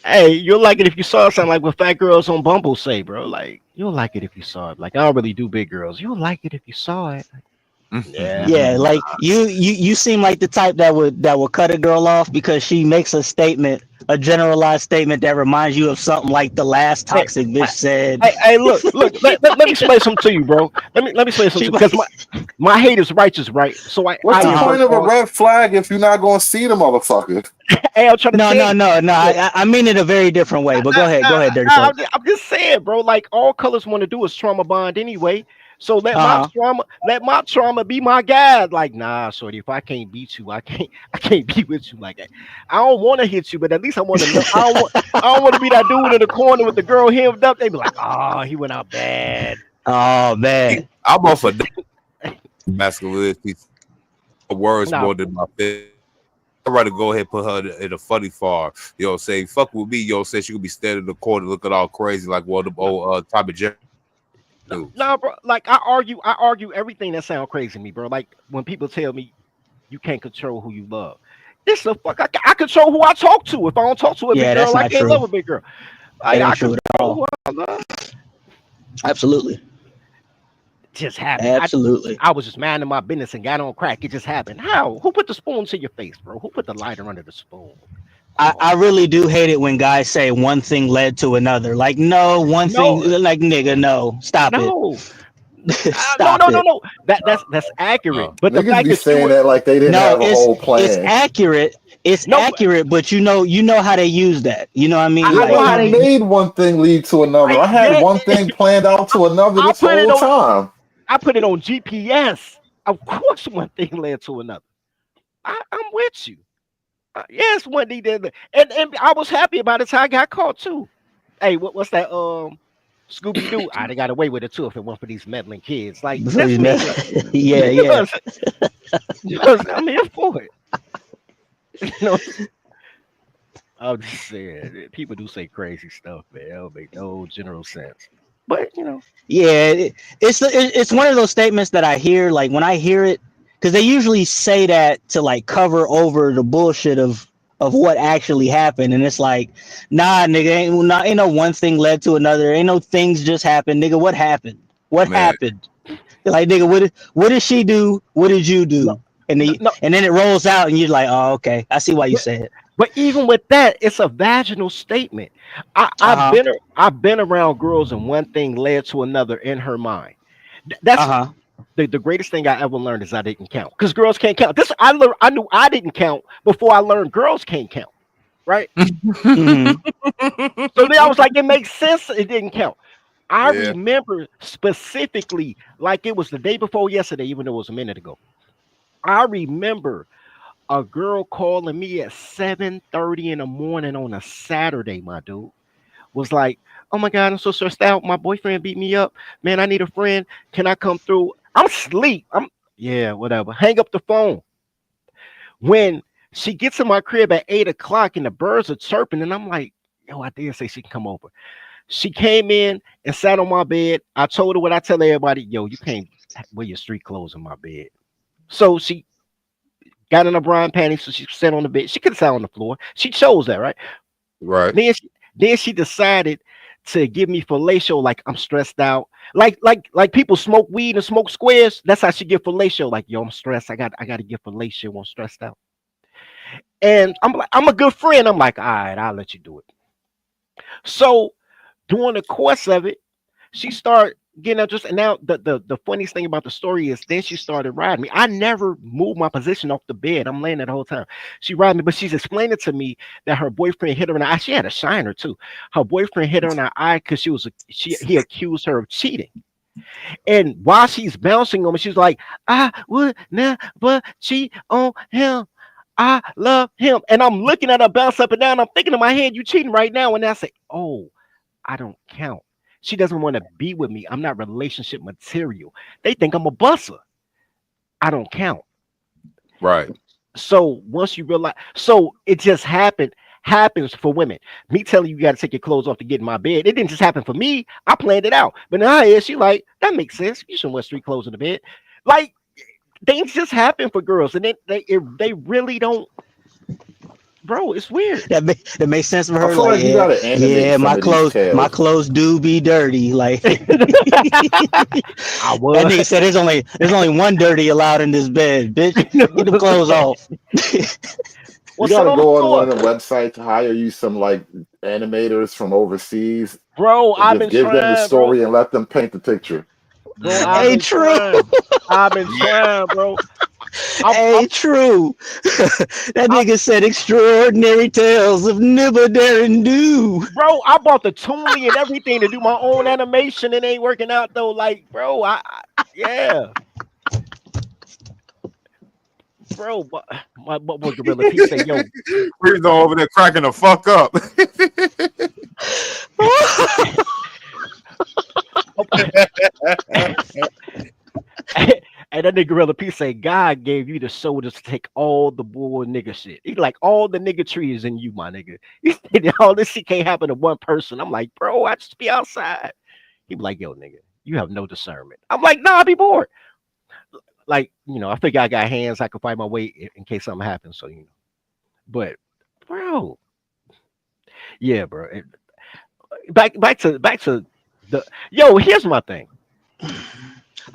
Hey, you'll like it if you saw it. Sound like what fat girls on Bumble say, bro. Like you'll like it if you saw it. Like I don't really do big girls. You'll like it if you saw it. Yeah. Yeah, like you seem like the type that would cut a girl off because she makes a statement, a generalized statement that reminds you of something like the last Hey, toxic bitch said. hey, look. Let me explain something to you, bro. Let me explain She something because my hate is righteous, right? So What's I the am point first of of a all. red flag if you're not going to see the motherfucker? Hey, I'm trying to no, tell no, you. no, no. Look, I mean it a very different way. But go ahead, dirty I'm folk. I'm just saying, bro. Like all colors want to do is trauma bond anyway. So Uh let my trauma be my guide. Like, nah, shorty, if I can't beat you, I can't be with you like that. I don't want to hit you, but at least I want to know. I don't want to be that dude in the corner with the girl hemmed up. They be like, oh, he went out bad. huh. Oh man. I'm off of masculinity. Words Nah, more than my face. I'd rather go ahead and put her in a funny farm. Say fuck with me. Say she could be standing in the corner looking all crazy like one of the old Tommy Jerry dudes. nah, bro. Like I argue everything that sound crazy to me, bro. Like when people tell me you can't control who you love. This the fuck. I control who I talk to. If I don't talk to a big Yeah, that's girl, I not can't true. love a big girl. That ain't I true control at who all. I love. Absolutely. Just happened. Absolutely. I was just minding my business and got on crack. It just happened. How? Who put the spoon to your face, bro? Who put the lighter under the spoon? Come I on. really do hate it when guys say one thing led to another. Like, no, one thing, No, like, nigga, no, stop it. no, Stop it. no. That's accurate. Oh. But the Niggas fact be that you saying were that like they didn't No, have a whole it's plan. accurate. It's no, accurate, but you know how they use that. You know what I mean? I Yeah, know Like but how you they. made one thing lead to another. I had Yeah, one thing planned out to another I this put it whole on. time. I put it on GPS. Of course, one thing led to another. I'm with you. Yes, one thing did, and I was happy about it. Till I got caught too. Hey, what's that? Scooby Doo. They got away with it too if it weren't for these meddling kids. Like that's me. Like, yeah, you yeah. know, I'm here for it. You know, I'm just saying. People do say crazy stuff, man. It don't make no general sense. But Yeah, it's one of those statements that I hear. Like when I hear it, because they usually say that to like cover over the bullshit of what actually happened, and it's like, nah, nigga, ain't no one thing led to another, ain't no things just happened, nigga. What happened? What Man. happened? Like, nigga, what did she do? What did you do? No, And no. and then it rolls out, and you're like, oh, okay, I see why you say it. But even with that, it's a vaginal statement. Uh huh. I've been around girls, and one thing led to another in her mind. Uh That's huh. the greatest thing I ever learned is I didn't count because girls can't count. This I learned. I knew I didn't count before I learned girls can't count. Right. Mm-hmm. So then I was like, it makes sense. It didn't count. I Yeah. remember specifically, like it was the day before yesterday, even though it was a minute ago. I remember a girl calling me at 7:30 in the morning on a Saturday, my dude. Was like, oh my God, I'm so stressed out. My boyfriend beat me up. Man, I need a friend. Can I come through? I'm asleep. Yeah, whatever. Hang up the phone. When she gets in my crib at 8 o'clock and the birds are chirping, and I'm like, yo, I did say she can come over. She came in and sat on my bed. I told her what I tell everybody, yo, you can't wear your street clothes in my bed. So she got in a bra panties, so she sat on the bed. She could have sat on the floor. She chose that, right? Right. Then she decided to give me fellatio like I'm stressed out. Like people smoke weed and smoke squares. That's how she get fellatio. Like, yo, I'm stressed. I got to get fellatio. I'm stressed out. And I'm like, I'm a good friend. I'm like, all right, I'll let you do it. So during the course of it, she started getting up just and now the funniest thing about the story is then she started riding me. I never moved my position off the bed. I'm laying there the whole time. She riding me, but she's explaining to me that her boyfriend hit her in the eye. She had a shiner too. Her boyfriend hit her in the eye because he accused her of cheating. And while she's bouncing on me, she's like, I would never cheat on him. I love him. And I'm looking at her bounce up and down. I'm thinking in my head, you cheating right now. And I say, oh, I don't count. She doesn't want to be with me. I'm not relationship material. They think I'm a busser. I don't count. Right. So once you realize, so it just happens for women. Me telling you got to take your clothes off to get in my bed. It didn't just happen for me. I planned it out. But now she like, that makes sense. You shouldn't wear street clothes in the bed. Like things just happen for girls, and they really don't. Bro, it's weird. That makes sense for I her. feel Like, like you yeah, gotta animate some my of these clothes tales. do be dirty. Like I that was. nigga said, there's only one dirty allowed in this bed, bitch. Get them clothes off. Well, You sit gotta on the go on one floor. of the websites, hire you some like animators from overseas, Bro, and I've just been give them the trying, bro. story and let them paint the picture. Bro, Mhm. I've Hey, been true. trying. I've been trying, bro. I'm, Hey, true. That I'm, nigga said extraordinary tales of nibber daring do. bro, I bought the Toonly and everything to do my own animation. It ain't working out though. Like, bro, yeah, bro. But my boy Gorilla P say, yo, We're over there cracking the fuck up. and that nigga Gorilla P say, God gave you the shoulders to take all the bull nigga shit. He like all the nigga tree is in you, my nigga. He said all this shit can't happen to one person. I'm like, bro, I just be outside. He be like, yo, nigga, you have no discernment. I'm like, nah, I be bored. Like, I figure I got hands. I can find my way in case something happens. So, but bro, yeah, bro. Back to the yo. Here's my thing.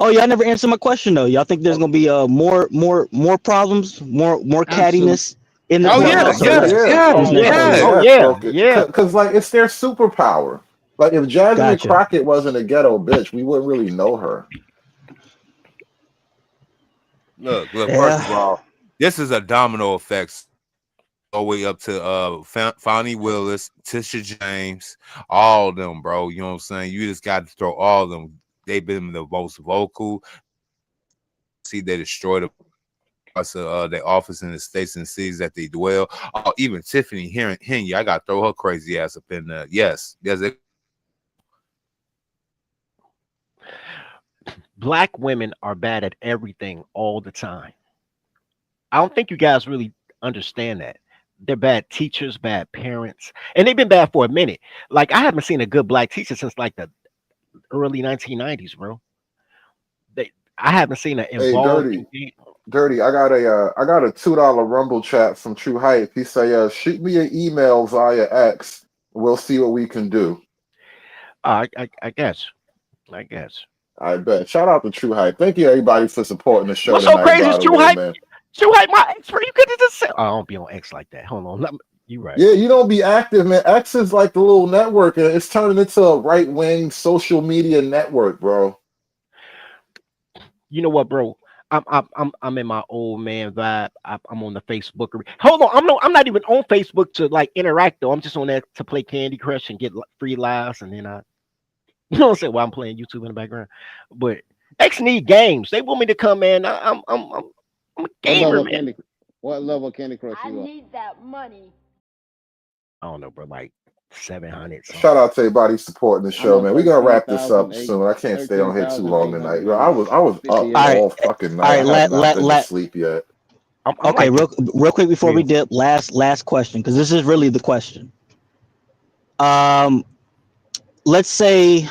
Oh, y'all never answered my question though. Y'all think there's gonna be more problems, more Absolutely. cattiness in the Oh Oh, yeah, clubhouse hell over yes, yeah. yes, this Oh, next hell year? yes. Oh yeah, yeah, bro. yeah. Because like it's their superpower. Like if Jasmine Gotcha. Crockett wasn't a ghetto bitch, we wouldn't really know her. Look. First of Yeah. all, this is a domino effect all the way up to Fonnie Willis, Tisha James, all of them, bro. You know what I'm saying? You just got to throw all of them. They've been the most vocal. See, they destroyed their office in the states and cities that they dwell. Oh, even Tiffany Henry, I got to throw her crazy ass up in there. Yes. Black women are bad at everything all the time. I don't think you guys really understand that. They're bad teachers, bad parents, and they've been bad for a minute. Like I haven't seen a good black teacher since like the early 1990s, bro. I haven't seen an Hey, involved. Dirty. Dirty, I got a $2 Rumble chat from True Hype. He say, shoot me an email via X. We'll see what we can do. I guess. I bet. Shout out to True Hype. Thank you everybody for supporting the show What's so tonight, crazy by is the True way, Hype. man. True Hype, my expert. You could have just said, oh, I don't be on X like that. Hold on. You right. Yeah, you don't be active, man. X is like the little network, and it's turning into a right-wing social media network, bro. You know what, bro? I'm in my old man vibe. I'm on the Facebook. Hold on, I'm not even on Facebook to like interact though. I'm just on there to play Candy Crush and get free lives, and then you know what I'm saying? While I'm playing YouTube in the background. But X need games. They want me to come in. I'm a What gamer, level man. Candy? What level Candy Crush I you up? need that money. I don't know, bro. Like 700. Shout Something. out to everybody supporting the I'm show, on man. We gonna wrap this up 13,008, soon. I can't stay on here too long tonight. Bro, I was up 13,858. All right, all fucking all night. I right. have Let not let been to let. sleep yet. I'm Okay, like, real quick before we yeah. dip. Last question, because this is really the question. Let's say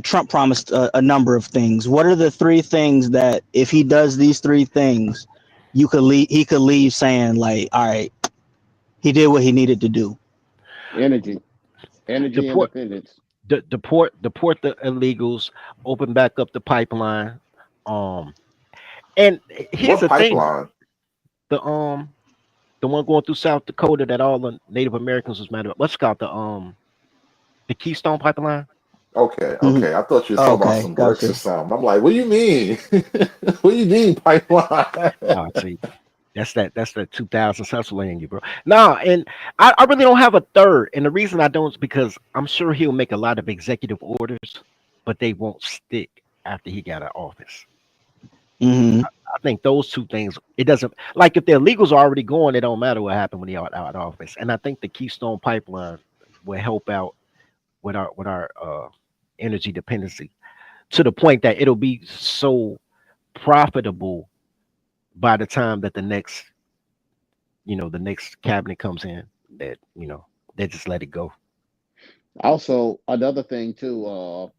Trump promised a number of things. What are the three things that if he does these three things, you could leave? He could leave saying like, all right, he did what he needed to do. Energy Deport independence. deport the illegals. Open back up the pipeline. Um, and here's What the thing: pipeline? the one going through South Dakota that all the Native Americans was mad about. What's it called the Keystone Pipeline? Okay, Mhm. I thought you were talking about Okay, some bricks or gotcha. something. I'm like, what do you mean? What do you mean pipeline? Oh, see, that's that 2000 hustle in you, bro. Nah, and I really don't have a third, and the reason I don't is because I'm sure he'll make a lot of executive orders, but they won't stick after he got out of office. Hmm. I think those two things, it doesn't like if the illegals are already going, it don't matter what happened when he out of office. And I think the Keystone Pipeline will help out with our energy dependency to the point that it'll be so profitable by the time that the next cabinet comes in that they just let it go. Also, another thing too,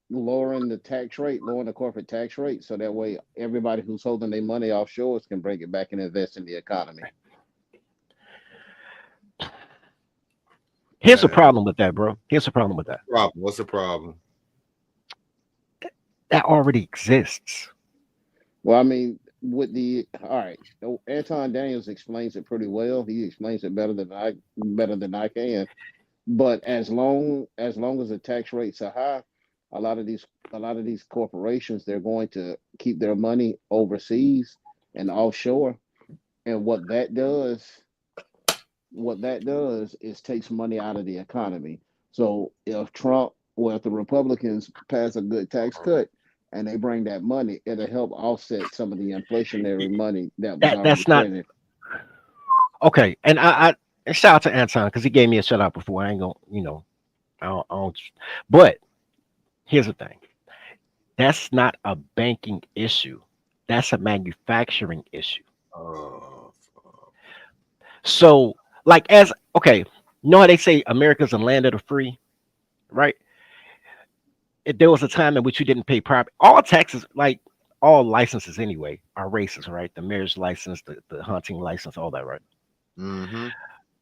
lowering the tax rate, lowering the corporate tax rate, so that way everybody who's holding their money offshore can bring it back and invest in the economy. Here's a Man, problem with that, bro. Here's a problem with that. problem. What's the problem? That already exists. Well, I mean, with the all right, Anton Daniels explains it pretty well. He explains it better than I can. But as long as the tax rates are high, a lot of these corporations they're going to keep their money overseas and offshore. And what that does is takes money out of the economy. So if the Republicans pass a good tax cut and they bring that money, it'll help offset some of the inflationary money that was already That's not printed. okay. And I and shout out to Anton because he gave me a shout out before. I ain't gonna, I don't. But here's the thing: that's not a banking issue. That's a manufacturing issue. Oh, So, like, as okay, you know how they say America's a land of the free, right? There was a time in which you didn't pay property. All taxes, like all licenses anyway, are racist, right? The marriage license, the hunting license, all that, right? mm-hmm.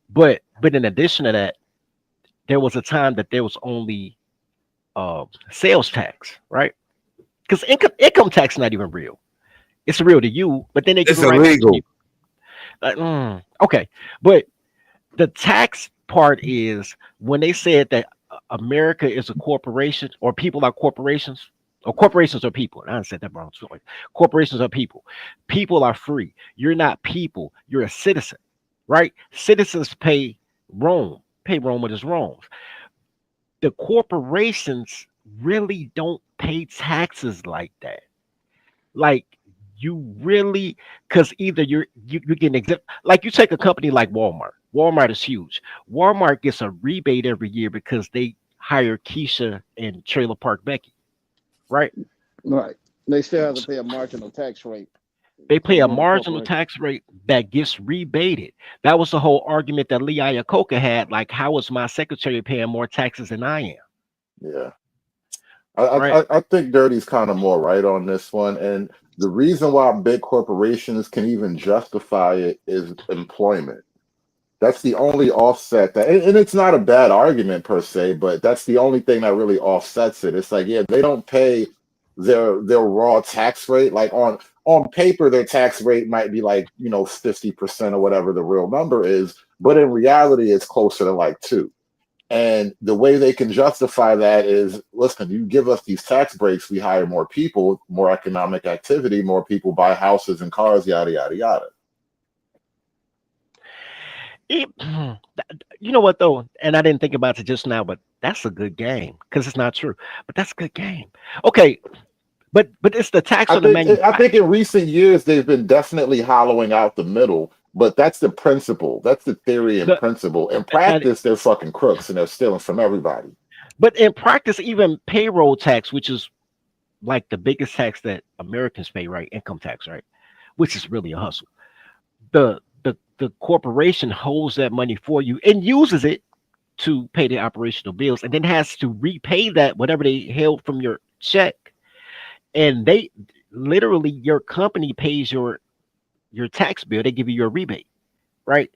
But in addition to that, there was a time that there was only sales tax, right? Because income tax is not even real. It's real to you, but then they give It's it right back to illegal. you. Like, okay, but the tax part is when they said that America is a corporation or people are corporations or corporations are people. And I said that wrong. Sorry. Corporations are people. People are free. You're not people. You're a citizen, right? Citizens pay Rome what is wrong. The corporations really don't pay taxes like that. Like you really, because either you get an exempt, like you take a company like Walmart. Walmart is huge. Walmart gets a rebate every year because they hire Keisha and Trailer Park Becky, right? Right. They still have to S- pay a marginal tax rate They for pay a being a marginal corporation. tax rate that gets rebated. That was the whole argument that Lee Iacocca had. Like, how is my secretary paying more taxes than I am? Yeah. Right? I think Dirty's kind of more right on this one. And The reason why big corporations can even justify it is employment. That's the only offset that, and it's not a bad argument per se, but that's the only thing that really offsets it. It's like, yeah, they don't pay their raw tax rate. Like on paper, their tax rate might be like 50% or whatever the real number is, but in reality, it's closer to like 2. And the way they can justify that is, listen, you give us these tax breaks, we hire more people, more economic activity, more people buy houses and cars, yada yada yada. You know what though, and I didn't think about it just now, but that's a good game because it's not true, but that's a good game. Okay, but it's the tax on the I think in recent years they've been definitely hollowing out the middle, but that's the principle. That's the theory and principle. In practice, they're fucking crooks and they're stealing from everybody. But in practice, even payroll tax, which is like the biggest tax that Americans pay, right? Income tax, right? Which is really a hustle. The corporation holds that money for you and uses it to pay the operational bills, and then has to repay that whatever they held from your check. And they literally, your company pays your tax bill. They give you your rebate, right?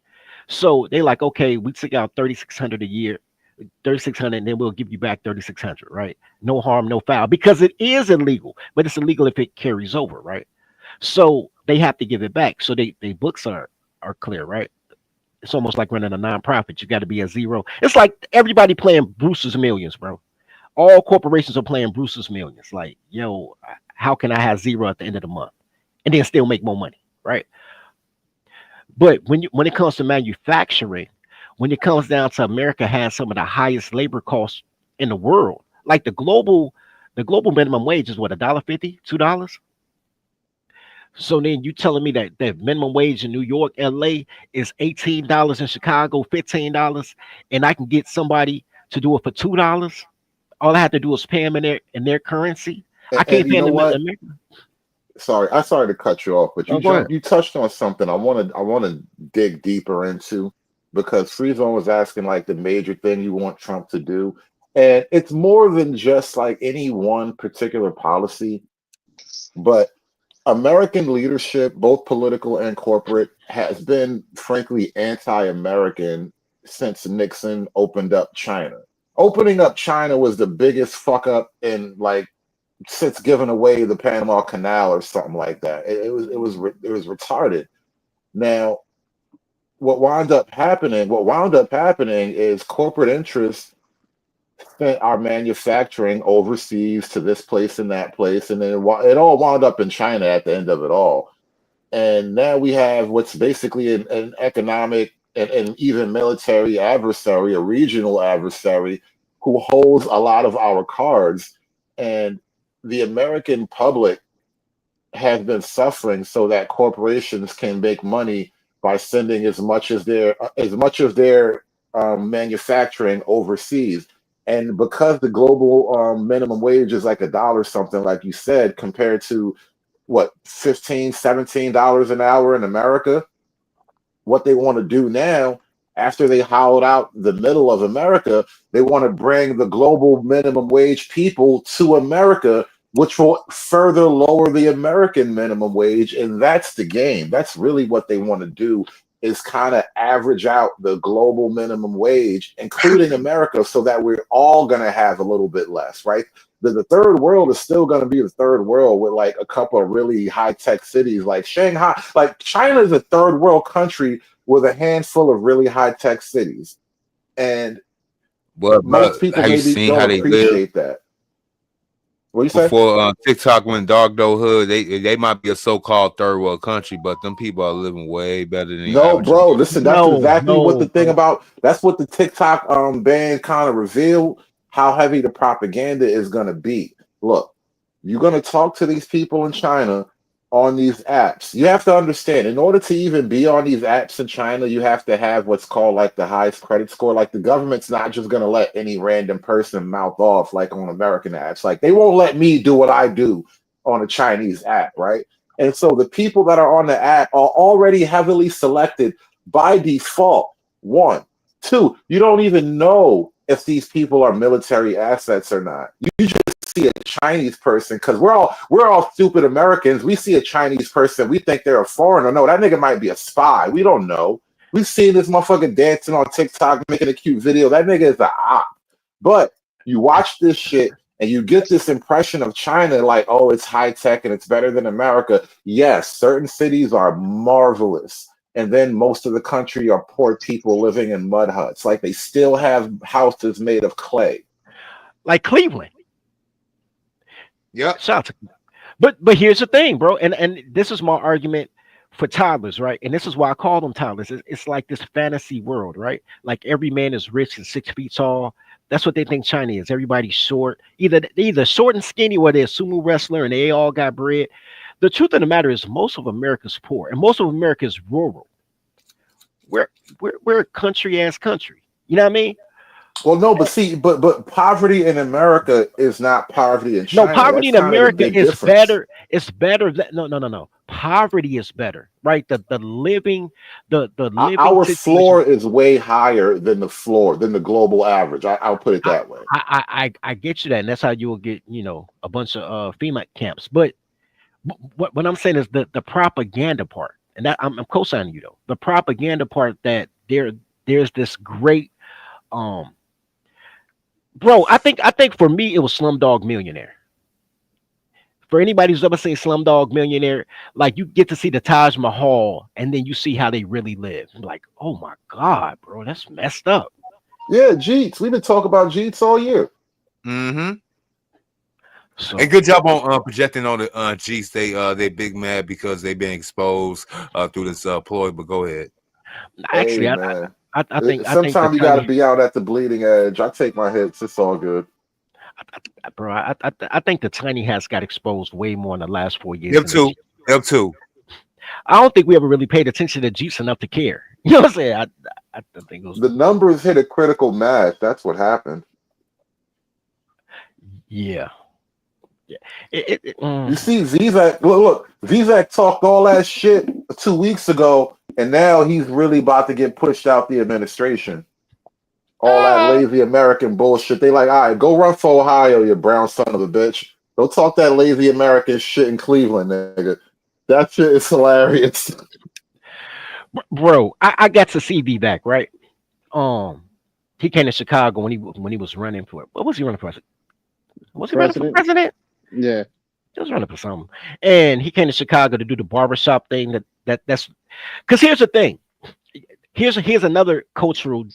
So they like, okay, we took out 3,600 a year, 3,600, and then we'll give you back 3,600, right? No harm, no foul, because it is illegal, but it's illegal if it carries over, right? So they have to give it back. So they books are clear, right? It's almost like running a nonprofit. You got to be a zero. It's like everybody playing Brewster's Millions, bro. All corporations are playing Brewster's Millions. Like, yo, how can I have zero at the end of the month and then still make more money, right? But when it comes to manufacturing, when it comes down to America has some of the highest labor costs in the world. Like the global minimum wage is what, $1.50, $2? So then you telling me that the minimum wage in New York, LA is $18, in Chicago, $15, and I can get somebody to do it for $2? All I have to do is pay them in their currency. I can't pay them in American. Sorry to cut you off, but you touched on something I want to dig deeper into, because Freezone was asking like the major thing you want Trump to do, and it's more than just like any one particular policy, but American leadership, both political and corporate, has been frankly anti-American since Nixon opened up China. Opening up China was the biggest fuck up in like since giving away the Panama Canal or something like that. It was retarded. Now, what wound up happening is corporate interests sent our manufacturing overseas to this place and that place, and then it all wound up in China at the end of it all. And now we have what's basically an economic and even military adversary, a regional adversary, who holds a lot of our cards. And the American public has been suffering so that corporations can make money by sending as much of their manufacturing overseas. And because the global minimum wage is like $1 something, like you said, compared to what, $15, $17 an hour in America, what they want to do now, after they hollowed out the middle of America, they want to bring the global minimum wage people to America, which will further lower the American minimum wage. And that's the game. That's really what they want to do, is kind of average out the global minimum wage, including America, so that we're all going to have a little bit less, right? The third world is still going to be the third world with like a couple of really high-tech cities like Shanghai. Like China is a third world country with a handful of really high-tech cities. And most people maybe don't appreciate that. What you say? Before TikTok went dark though, hood, they might be a so-called third world country, but them people are living way better than no, bro. Listen, that's exactly what the thing about. That's what the TikTok ban kind of revealed, how heavy the propaganda is going to be. Look, you're going to talk to these people in China on these apps. You have to understand, in order to even be on these apps in China, you have to have what's called like the highest credit score. Like the government's not just going to let any random person mouth off like on American apps. Like they won't let me do what I do on a Chinese app, right? And so the people that are on the app are already heavily selected by default. 1. 2, you don't even know if these people are military assets or not. You just see a Chinese person, because we're all stupid Americans. We see a Chinese person, we think they're a foreigner. No, that nigga might be a spy. We don't know. We've seen this motherfucker dancing on TikTok, making a cute video. That nigga is a op. But you watch this shit and you get this impression of China like, oh, it's high tech and it's better than America. Yes, certain cities are marvelous. And then most of the country are poor people living in mud huts. Like they still have houses made of clay. Like Cleveland. Yep. Shout out to, but here's the thing, bro. And this is my argument for toddlers, right? And this is why I call them toddlers. It's like this fantasy world, right? Like every man is rich and 6 feet tall. That's what they think China is. Everybody's short, either short and skinny, or they're a sumo wrestler and they all got bread. The truth of the matter is most of America's poor and most of America is rural. We're a country ass country. You know what I mean? Well, no, but see, but poverty in America is not poverty in China. No, poverty That's in kind of the America big is difference. better. It's better that no. Poverty is better, right? The living Our situation- floor is way higher than the global average. I'll put it that way. I get you that, and that's how you will get a bunch of FEMA camps. But what I'm saying is the propaganda part, and that I'm co-signing you though. The propaganda part that there's this great bro. I think for me it was Slumdog Millionaire. For anybody who's ever seen Slumdog Millionaire, like you get to see the Taj Mahal, and then you see how they really live. I'm like, oh my god, bro, that's messed up. Yeah, Jeets. We've been talking about Jeets all year. Mm-hmm. So, And good job on projecting on the Jeets. They big mad because they've been exposed through this ploy. But go ahead. actually, Hey, I man. think Sometimes you got to be out at the bleeding edge. I take my hits. It's all good. bro. I think the tiny hats got exposed way more in the last 4 years. Them too. I don't think we ever really paid attention to Jeeps enough to care. You know what I'm saying? I think it was The numbers hit a critical mass. That's what happened. yeah. You see, Zizek, look, Zizek talked all that shit 2 weeks ago, and now he's really about to get pushed out the administration. All that lazy American bullshit. They like, all right, go run for Ohio, you brown son of a bitch. Don't talk that lazy American shit in Cleveland, nigga. That shit is hilarious. Bro, I got to see V back, right? He came to Chicago when he was running for it. What was he running for? Was he running for president? Yeah. He was running for something. And he came to Chicago to do the barbershop thing. That's because here's the thing. Here's another cultural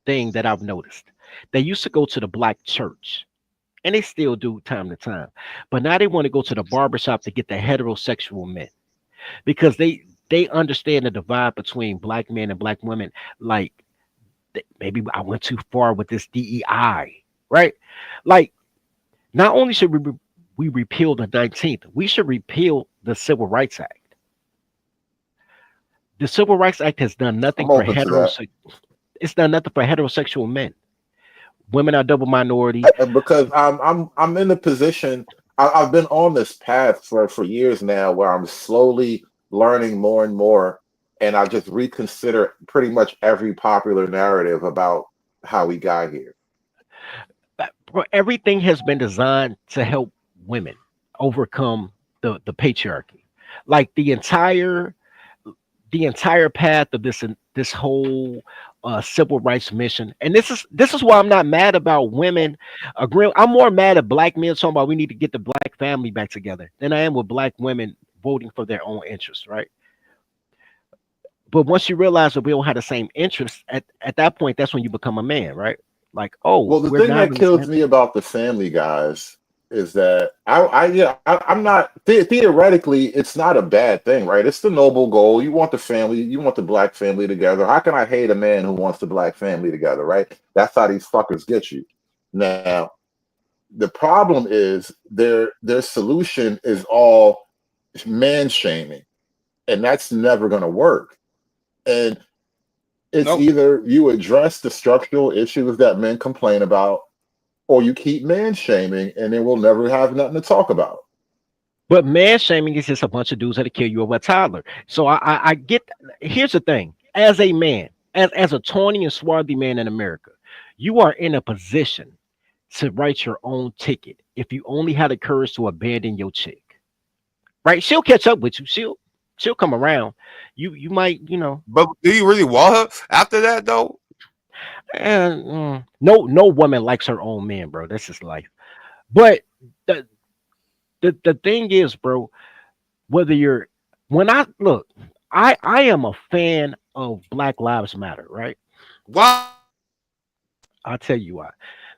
thing that I've noticed. They used to go to the black church, and they still do time to time. But now they want to go to the barbershop to get the heterosexual men because they understand the divide between black men and black women. Like maybe I went too far with this DEI, right? Like not only should we repeal the 19th, we should repeal the Civil Rights Act. The Civil Rights Act has done nothing for heterosexual. It's done nothing for heterosexual men. Women are double minority. Because I'm in the position. I've been on this path for years now, where I'm slowly learning more and more, and I just reconsider pretty much every popular narrative about how we got here. Everything has been designed to help women overcome the patriarchy. Like the entire path of this whole civil rights mission. And this is why I'm not mad about women agreeing. I'm more mad at black men talking about we need to get the black family back together than I am with black women voting for their own interests, right? But once you realize that we don't have the same interests, at that point, that's when you become a man, right? Like, oh, well, the thing that kills me about the Family Guys is that I'm not theoretically, it's not a bad thing, right? It's the noble goal. You want the family, you want the black family together. How can I hate a man who wants the black family together, right? That's how these fuckers get you. Now, the problem is their solution is all man shaming, and that's never going to work. And it's either you address the structural issues that men complain about, or you keep man shaming, and then we'll never have nothing to talk about. But man shaming is just a bunch of dudes that'll kill you over a toddler. So I get. Here's the thing: as a man, as a tawny and swarthy man in America, you are in a position to write your own ticket if you only had the courage to abandon your chick. Right? She'll catch up with you. She'll come around. You might, But do you really want her after that though? and no woman likes her own man, bro. That's just life. But the the thing is, bro, whether you're when I look, I am a fan of Black Lives Matter, right? Why? I'll tell you why.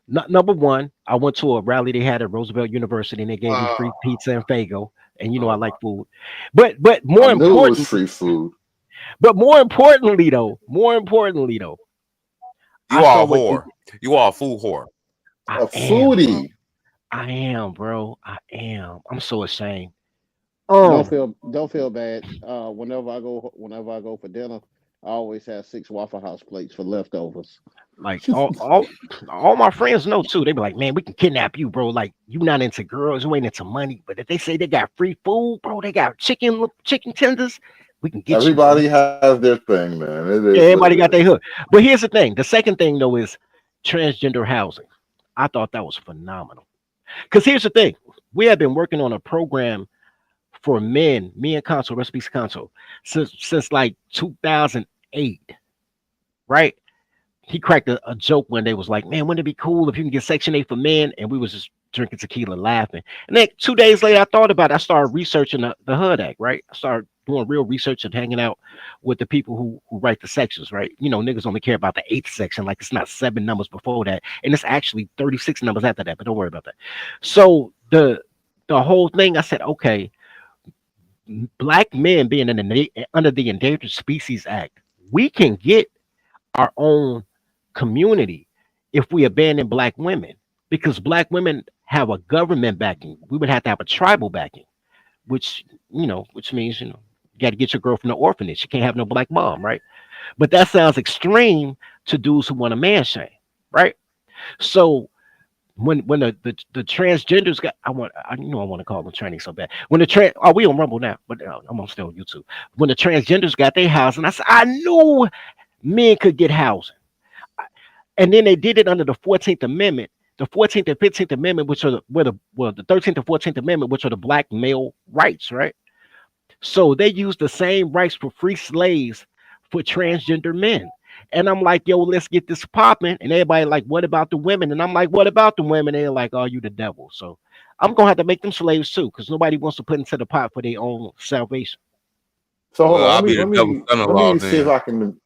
Number one, I went to a rally they had at Roosevelt University and they gave me free pizza and Fago. And I like food. But I knew it was free food. more importantly though, You I are saw a what whore. You are a food whore. I A am, bro. foodie. I am, bro. I am. I'm so ashamed. Don't feel bad. Whenever I go for dinner, I always have 6 Waffle House plates for leftovers. Like all my friends know too. They be like, man, we can kidnap you, bro. Like you not into girls, you ain't into money. But if they say they got free food, bro, they got chicken tenders, we can get Everybody you. has their thing, man. It is Yeah, everybody what got it their is. hood. But here's the thing. The second thing though is transgender housing. I thought that was phenomenal. Because here's the thing. We have been working on a program for men, me and Console, Recipes Console, since like 2008, right? He cracked a joke one day, was like, man, wouldn't it be cool if you can get Section 8 for men? And we was just drinking tequila laughing. And then 2 days later, I thought about it. I started researching the HUD Act, right? I started doing real research and hanging out with the people who write the sections, right? Niggas only care about the 8th section. Like it's not 7 numbers before that. And it's actually 36 numbers after that, but don't worry about that. So the whole thing, I said, okay, black men being under the Endangered Species Act, we can get our own community if we abandon black women, because black women have a government backing. We would have to have a tribal backing, which means you got to get your girl from the orphanage. You can't have no black mom, right? But that sounds extreme to dudes who want a man shame, right? So when the transgenders got, I want to call them trannies so bad. When we on Rumble now, but I'm on still on YouTube. When the transgenders got their housing, I said I knew men could get housing. And then they did it under the 14th Amendment, the 14th and 15th Amendment, which are the 13th and 14th Amendment, which are the black male rights, right? So they used the same rights for free slaves for transgender men. And I'm like, yo, let's get this popping. And everybody like, what about the women? And I'm like, what about the women? And they're like, oh, you the devil. So I'm gonna have to make them slaves too, because nobody wants to put into the pot for their own salvation. So hold Well, on. I'll be the double son-in-law Let me see if then. I can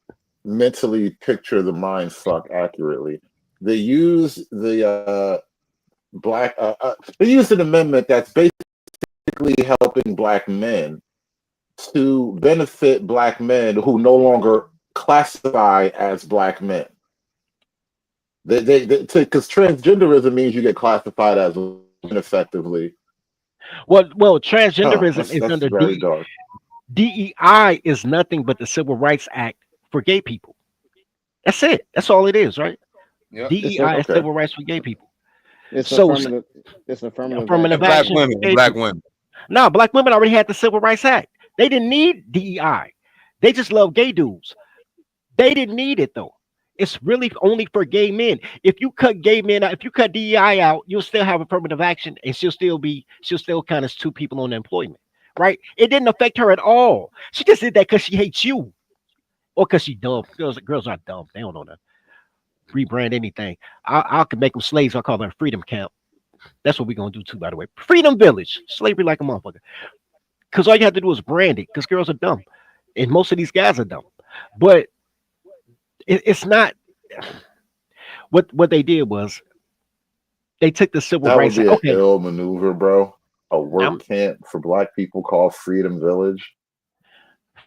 mentally picture the mind fuck accurately. They use the they use an amendment that's basically helping black men to benefit black men who no longer classify as black men. Because transgenderism means you get classified as ineffectively. Well, transgenderism is That's under very dark. DEI is nothing but the Civil Rights Act for gay people. That's it. That's all it is, right? Yep. DEI is Okay. civil rights for gay people. It's So affirmative. It's affirmative. affirmative action. Black action. women, black women. No, black women already had the Civil Rights Act. They didn't need DEI. They just love gay dudes. They didn't need it though. It's really only for gay men. If you cut gay men out, if you cut DEI out, you'll still have affirmative action, and she'll still count as 2 people on employment, right? It didn't affect her at all. She just did that because she hates you, or because she's dumb. Girls are dumb. They don't know that. Rebrand anything. I can make them slaves. I call them freedom camp. That's what we're gonna do too, by the way. Freedom Village, slavery like a motherfucker. Because all you have to do is brand it. Because girls are dumb, and most of these guys are dumb. But it's not. What they did was they took the civil That would rights. be an Okay, ill maneuver, bro. A work I'm- camp for black people called Freedom Village.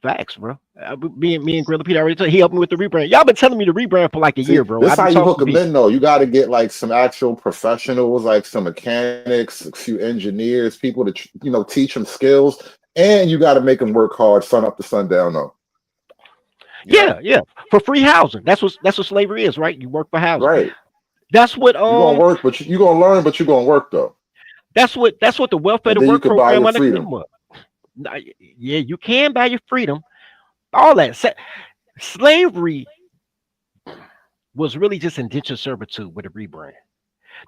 facts, bro. Me and Gorilla Pete already told. He helped me with the rebrand. Y'all been telling me to rebrand for like a year, bro. This I've how been you talking hook to them people. in, though. You got to get like some actual professionals, like some mechanics, a few engineers, people to teach them skills, and you got to make them work hard, sun up to sundown, though. Yeah, for free housing. That's what slavery is, right? You work for housing. Right. That's what You're gonna work, but you're gonna learn, but you're gonna work though. That's what the welfare And to then you work can buy program your under freedom. was. Yeah, you can buy your freedom. All that slavery was really just indentured servitude with a rebrand.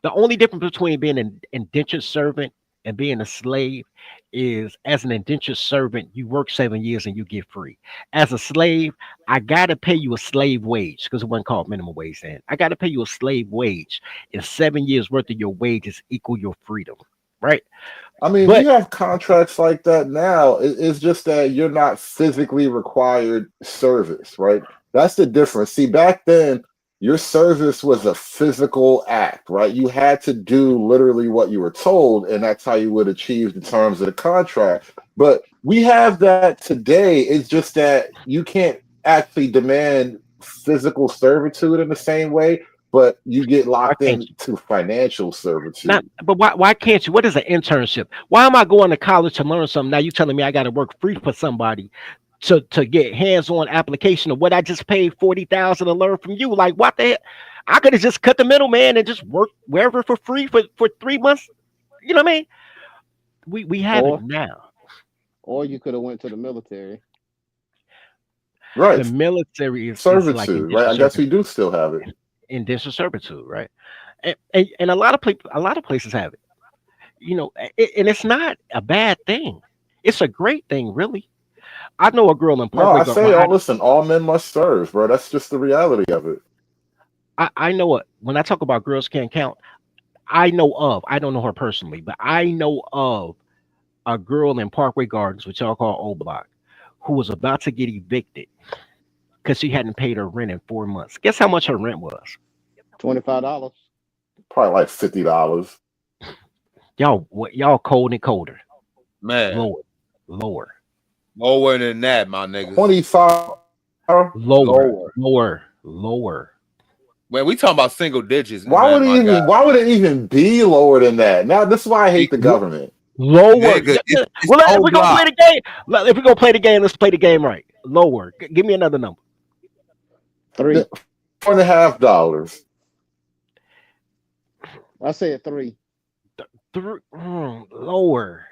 The only difference between being an indentured servant and being a slave is as an indentured servant, you work 7 years and you get free. As a slave, I gotta pay you a slave wage because it wasn't called minimum wage then. I gotta pay you a slave wage, and 7 years worth of your wages equal your freedom, right? I mean, we But have contracts like that now. It's just that you're not physically required service, right? That's the difference. See, back then, your service was a physical act, right? You had to do literally what you were told, and that's how you would achieve the terms of the contract. But we have that today. It's just that you can't actually demand physical servitude in the same way, but you get why locked can't you? into financial Not, servitude. but why can't you? What is an internship? Why am I going to college to learn something? Now you telling me I got to work free for somebody to get hands-on application of what I just paid 40,000 to learn from you? Like what the hell? I could have just cut the middleman and just work wherever for free for 3 months. You know what I mean? We have it Or now. you could have went to the military. The Right. military is like Servitude, right? indentured I guess we servitude, do still have it. indentured servitude, right? And a lot of places have it. And it's not a bad thing. It's a great thing, really. I know a girl in No, Parkway I Garden. say, oh, listen, all men must serve, bro. That's just the reality of it. I know it. When I talk about girls can't count, I don't know her personally, but I know of a girl in Parkway Gardens, which y'all call Old Block, who was about to get evicted because she hadn't paid her rent in 4 months. Guess how much her rent was? $25. Probably like $50. Y'all cold and colder, Man, lower, lower, lower than that, my niggas. 25. lower, Lower. lower. Man, we talking about single digits, Why man, would my it guy. even why would it even be lower than that? Now this is why I hate the government. Lower. Nigga, it's Well, if we're old gonna play block. the game, if we're gonna play the game, let's play the game right. Lower. Give me another number. 3. $4.50. I said 3. Lower.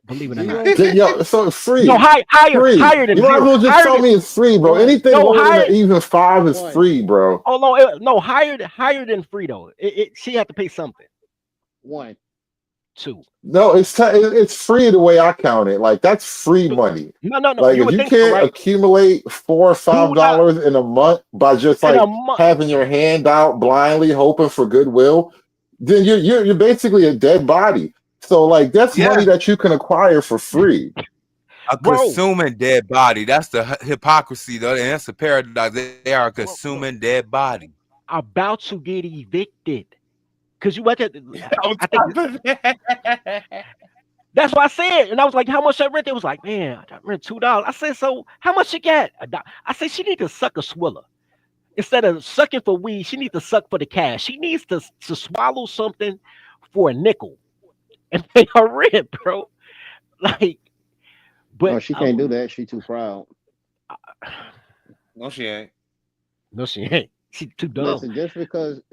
Believe it or not. 0. Yo, so it's free. No, higher Free. than You might as zero. well just Higher tell than, me it's free, bro. One. Anything no, lower higher. than even 5 is One. free, bro. Oh no, higher than free though. She had to pay something. 1. 2. No, it's free the way I count it. Like that's free money. No. Like You if would you think so, can't right? accumulate $4 or $2 $5 in a month by just in like a month. having your hand out blindly hoping for goodwill, then you're basically a dead body. So like that's Yeah, money that you can acquire for free. a Bro, consuming dead body. That's the hypocrisy, though, and that's the paradox. They are a bro, consuming dead body. about to get evicted. Cause you went to, On I think top of that. that's what I said. And I was like, how much I rent? They was like, man, I rent $2. I said, so how much you get? I said, she need to suck a swiller. Instead of sucking for weed, she needs to suck for the cash. She needs to swallow something for a nickel and pay her rent, bro. Like, No, but she can't do that. She too proud. No, she ain't. no, she ain't. She too dumb, Listen, just because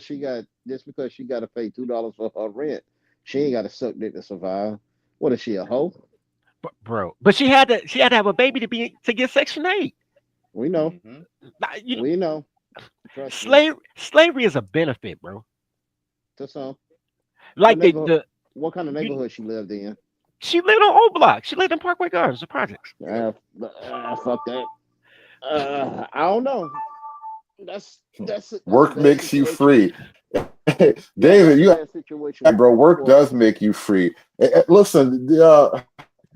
she got to pay $2 for her rent, she ain't got to suck dick to survive. What is she, a hoe? bro. But she had to have a baby to get Section 8. We know. Mhm. Nah, We know. Trust me. slavery is a benefit, bro. To some. Like What neighborhood? What kind of neighborhood she lived in? she lived on Old Block. She lived in Parkway Gardens, the projects. Fuck that. I don't know. That's a Work bad makes you situation. free. Yeah, David, that's a you bad situation bro, work for does make you free. Listen,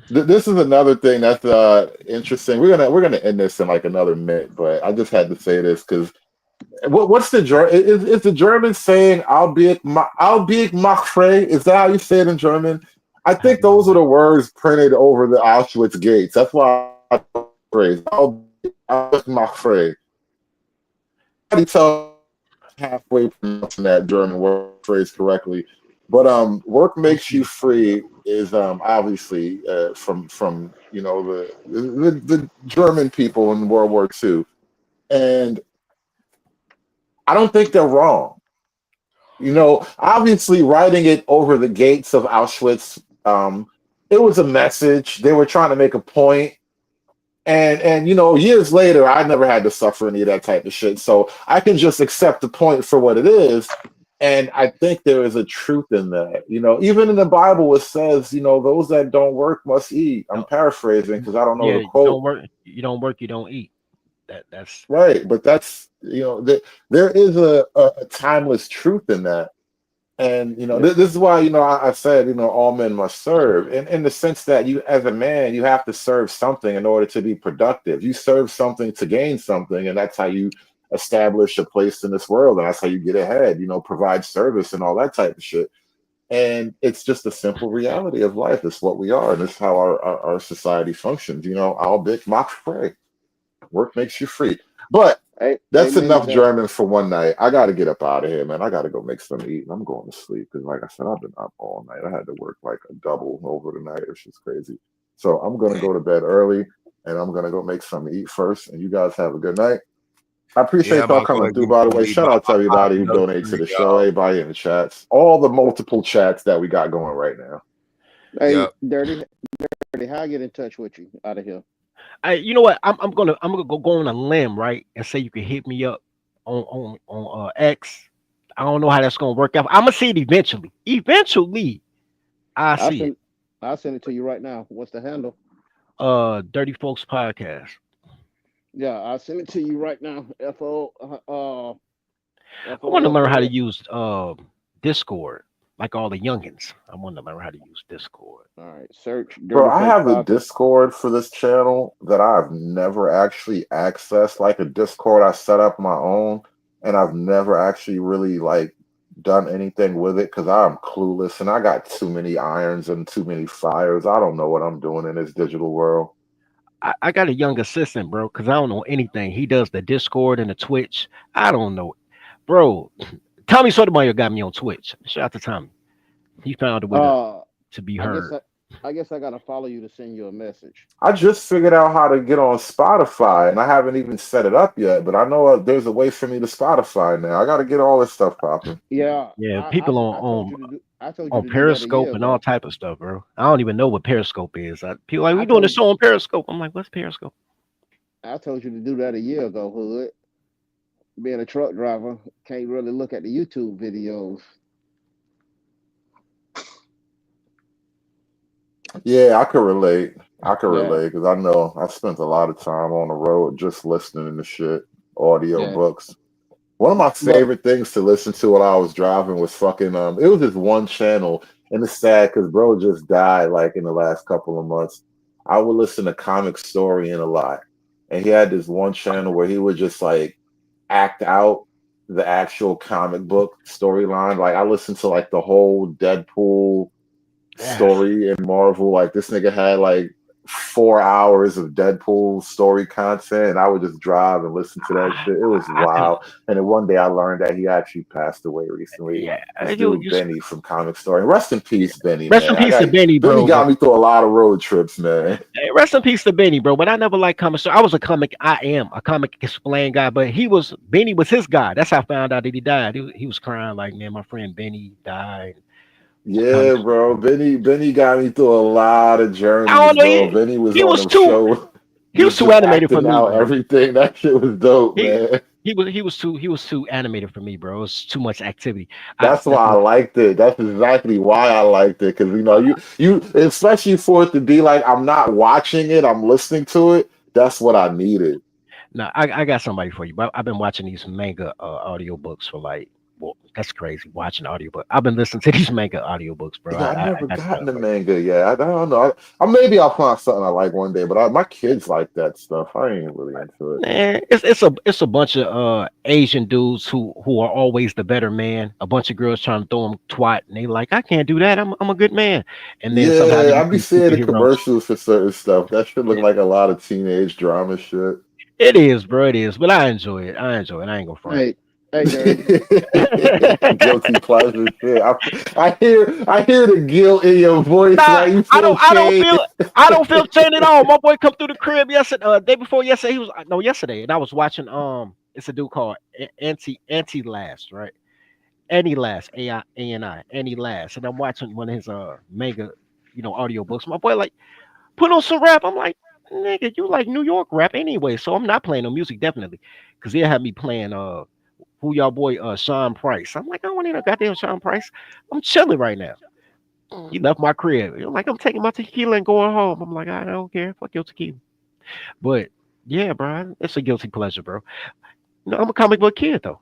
this is another thing that's interesting. We're gonna end this in like another minute, but I just had to say this because what's the is the German saying I'll be mach-frei? Is that how you say it in German? I I have think no those were idea. the words printed over the Auschwitz gates. That's why I phrase I'll be mach-frei. Nobody tell halfway pronouncing that German word phrase correctly. But work makes you free is obviously from the German people in World War II. And I don't think they're wrong. Obviously writing it over the gates of Auschwitz, it was a message. They were trying to make a point. And years later, I never had to suffer any of that type of shit. So I can just accept the point for what it is. And I think there is a truth in that. Even in the Bible, it says, those that don't work must eat. I'm paraphrasing because I don't know Yeah, the you quote. don't work, you don't eat. That's Right. But that's, there is a timeless truth in that. And this is why I said all men must serve, in the sense that you, as a man, you have to serve something in order to be productive. You serve something to gain something, and that's how you establish a place in this world, and that's how you get ahead. Provide service and all that type of shit. And it's just a simple reality of life. It's what we are, and it's how our society functions. I'll big mock free. Work makes you free. But that's Amen to enough that. German for one night. I got to get up out of here, man. I got to go make some eat. I'm going to sleep because, like I said, I've been up all night. I had to work like a double over the night. It's just crazy. So I'm going to go to bed early, and I'm going to go make some eat first. And you guys have a good night. I Yeah, appreciate I'm y'all about to go coming and through, get by the some way. meat. Shout out to I'll everybody who another donates to drink, the show, y'all. everybody in the chats, all the multiple chats that we got going right now. Hey, Yep. dirty, how I get in touch with you out of here? you know what? I'm gonna go on a limb, right, and say you can hit me up on X. I don't know how that's gonna work out. I'm gonna see it eventually. Eventually, I I'll see it. send I'll send it to you right now. What's the handle? Dirty Folks Podcast. Yeah, I'll send it to you right now. I want to learn how to FOLK. use Discord, like all the youngins. I want to learn how to use Discord. All right, search Bro, Dirty I Folks have a Podcast. Discord for this channel that I've never actually accessed. Like a Discord I set up my own, and I've never actually really like done anything with it because I'm clueless and I got too many irons and too many fires. I don't know what I'm doing in this digital world. I got a young assistant, bro, because I don't know anything. He does the Discord and the Twitch. I don't know, bro. Tommy Sotomayor got me on Twitch. Shout out to Tommy. He found a way Uh, to be I guess heard. I guess I gotta follow you to send you a message. I just figured out how to get on Spotify and I haven't even set it up yet, but I know there's a way for me to Spotify now. I got to get all this stuff popping. Yeah, Yeah, I, people I told you on to do. I told you on to do that a Periscope year and all ago. type of stuff, bro. I don't even know what Periscope is. People like I we doing this told show on Periscope. I'm like, what's Periscope? I told you to do that a year ago, Hood. Being a truck driver, can't really look at the YouTube videos. Yeah, I could relate. I could Yeah, relate because I know I spent a lot of time on the road just listening to shit, audio yeah. books. One of my But favorite things to listen to while I was driving was fucking it was just one channel, and it's sad because bro just died like in the last couple of months. I would listen to Comic Story in a lot, and he had this one channel where he would just like act out the actual comic book storyline. Like I listened to like the whole Deadpool Yes. story in Marvel. Like this nigga had like 4 hours of Deadpool story content, and I would just drive and listen to that shit. It was I, wild. And then one day I learned that he actually passed away recently. yeah, This you dude you Benny from Comic Story. Rest in yeah. peace, Benny, Rest in man. I peace to got Benny, Benny bro. got But me through a lot of road trips, man. hey, rest in peace to Benny, bro. But I never liked comic. So I was a comic. I am a comic explain guy. But Benny was his guy. That's how I found out that he died. He was crying like, man, my friend Benny died. Comic. Yeah, bro. Benny got me through a lot of I journeys, don't know. bro. Benny was He on was the too. show, He was too just animated for acting me, out bro. everything. That shit was dope, He man. he was too animated for me, bro. It was too much activity. That's why That's I what. liked it. That's exactly why I liked it. Because you especially for it to be like I'm not watching it, I'm listening to it. That's what I needed. No, I got somebody for you. But I've been watching these manga audiobooks for like, well, that's crazy. Watching audiobook. I've been listening to these manga audiobooks, bro. Yeah, I I never got gotten stuff the for you. manga yet. I don't know. I maybe I'll find something I like one day. But my kids like that stuff. I ain't really into it. Man, it's a bunch of Asian dudes who are always the better man. A bunch of girls trying to throw them twat, and they like, I can't do that. I'm a good man. And then somehow they Yeah, I be become seeing the superheroes. commercials for certain stuff. That should look like a lot of teenage drama shit. It is, bro. It is. But I enjoy it. I enjoy it. I ain't gonna front. hey, hey, dirty. Guilty pleasure shit. I hear the guilt in your voice. Nah, Like you I feel don't. I don't shame. feel. I don't feel chained at all. My boy come through the crib yesterday. Day before yesterday. He was no yesterday, and I was watching. It's a dude called Anti Last, right? Any Last, ANI, Any Last, and I'm watching one of his manga, audio books. My boy like put on some rap. I'm like, nigga, you like New York rap anyway, so I'm not playing no music definitely, because he'll have me playing who y'all boy Sean Price. I'm like, I don't need no goddamn Sean Price. I'm chilling right now. He left my crib. You're like, I'm taking my tequila and going home. I'm like, I don't care. Fuck your tequila. But yeah, bro, it's a guilty pleasure, bro. No, I'm a comic book kid though.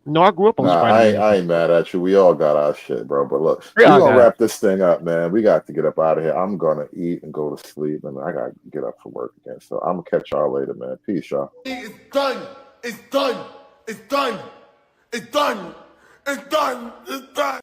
No, I grew up on Nah, Spider-Man. I ain't mad at you. We all got our shit, bro. But look, We we all gonna got it. wrap this thing up, man. We got to get up out of here. I'm gonna eat and go to sleep, and I gotta get up for work again. So I'm gonna catch y'all later, man. Peace, y'all. It's done. It's done. It's done. It's done. It's done. It's done.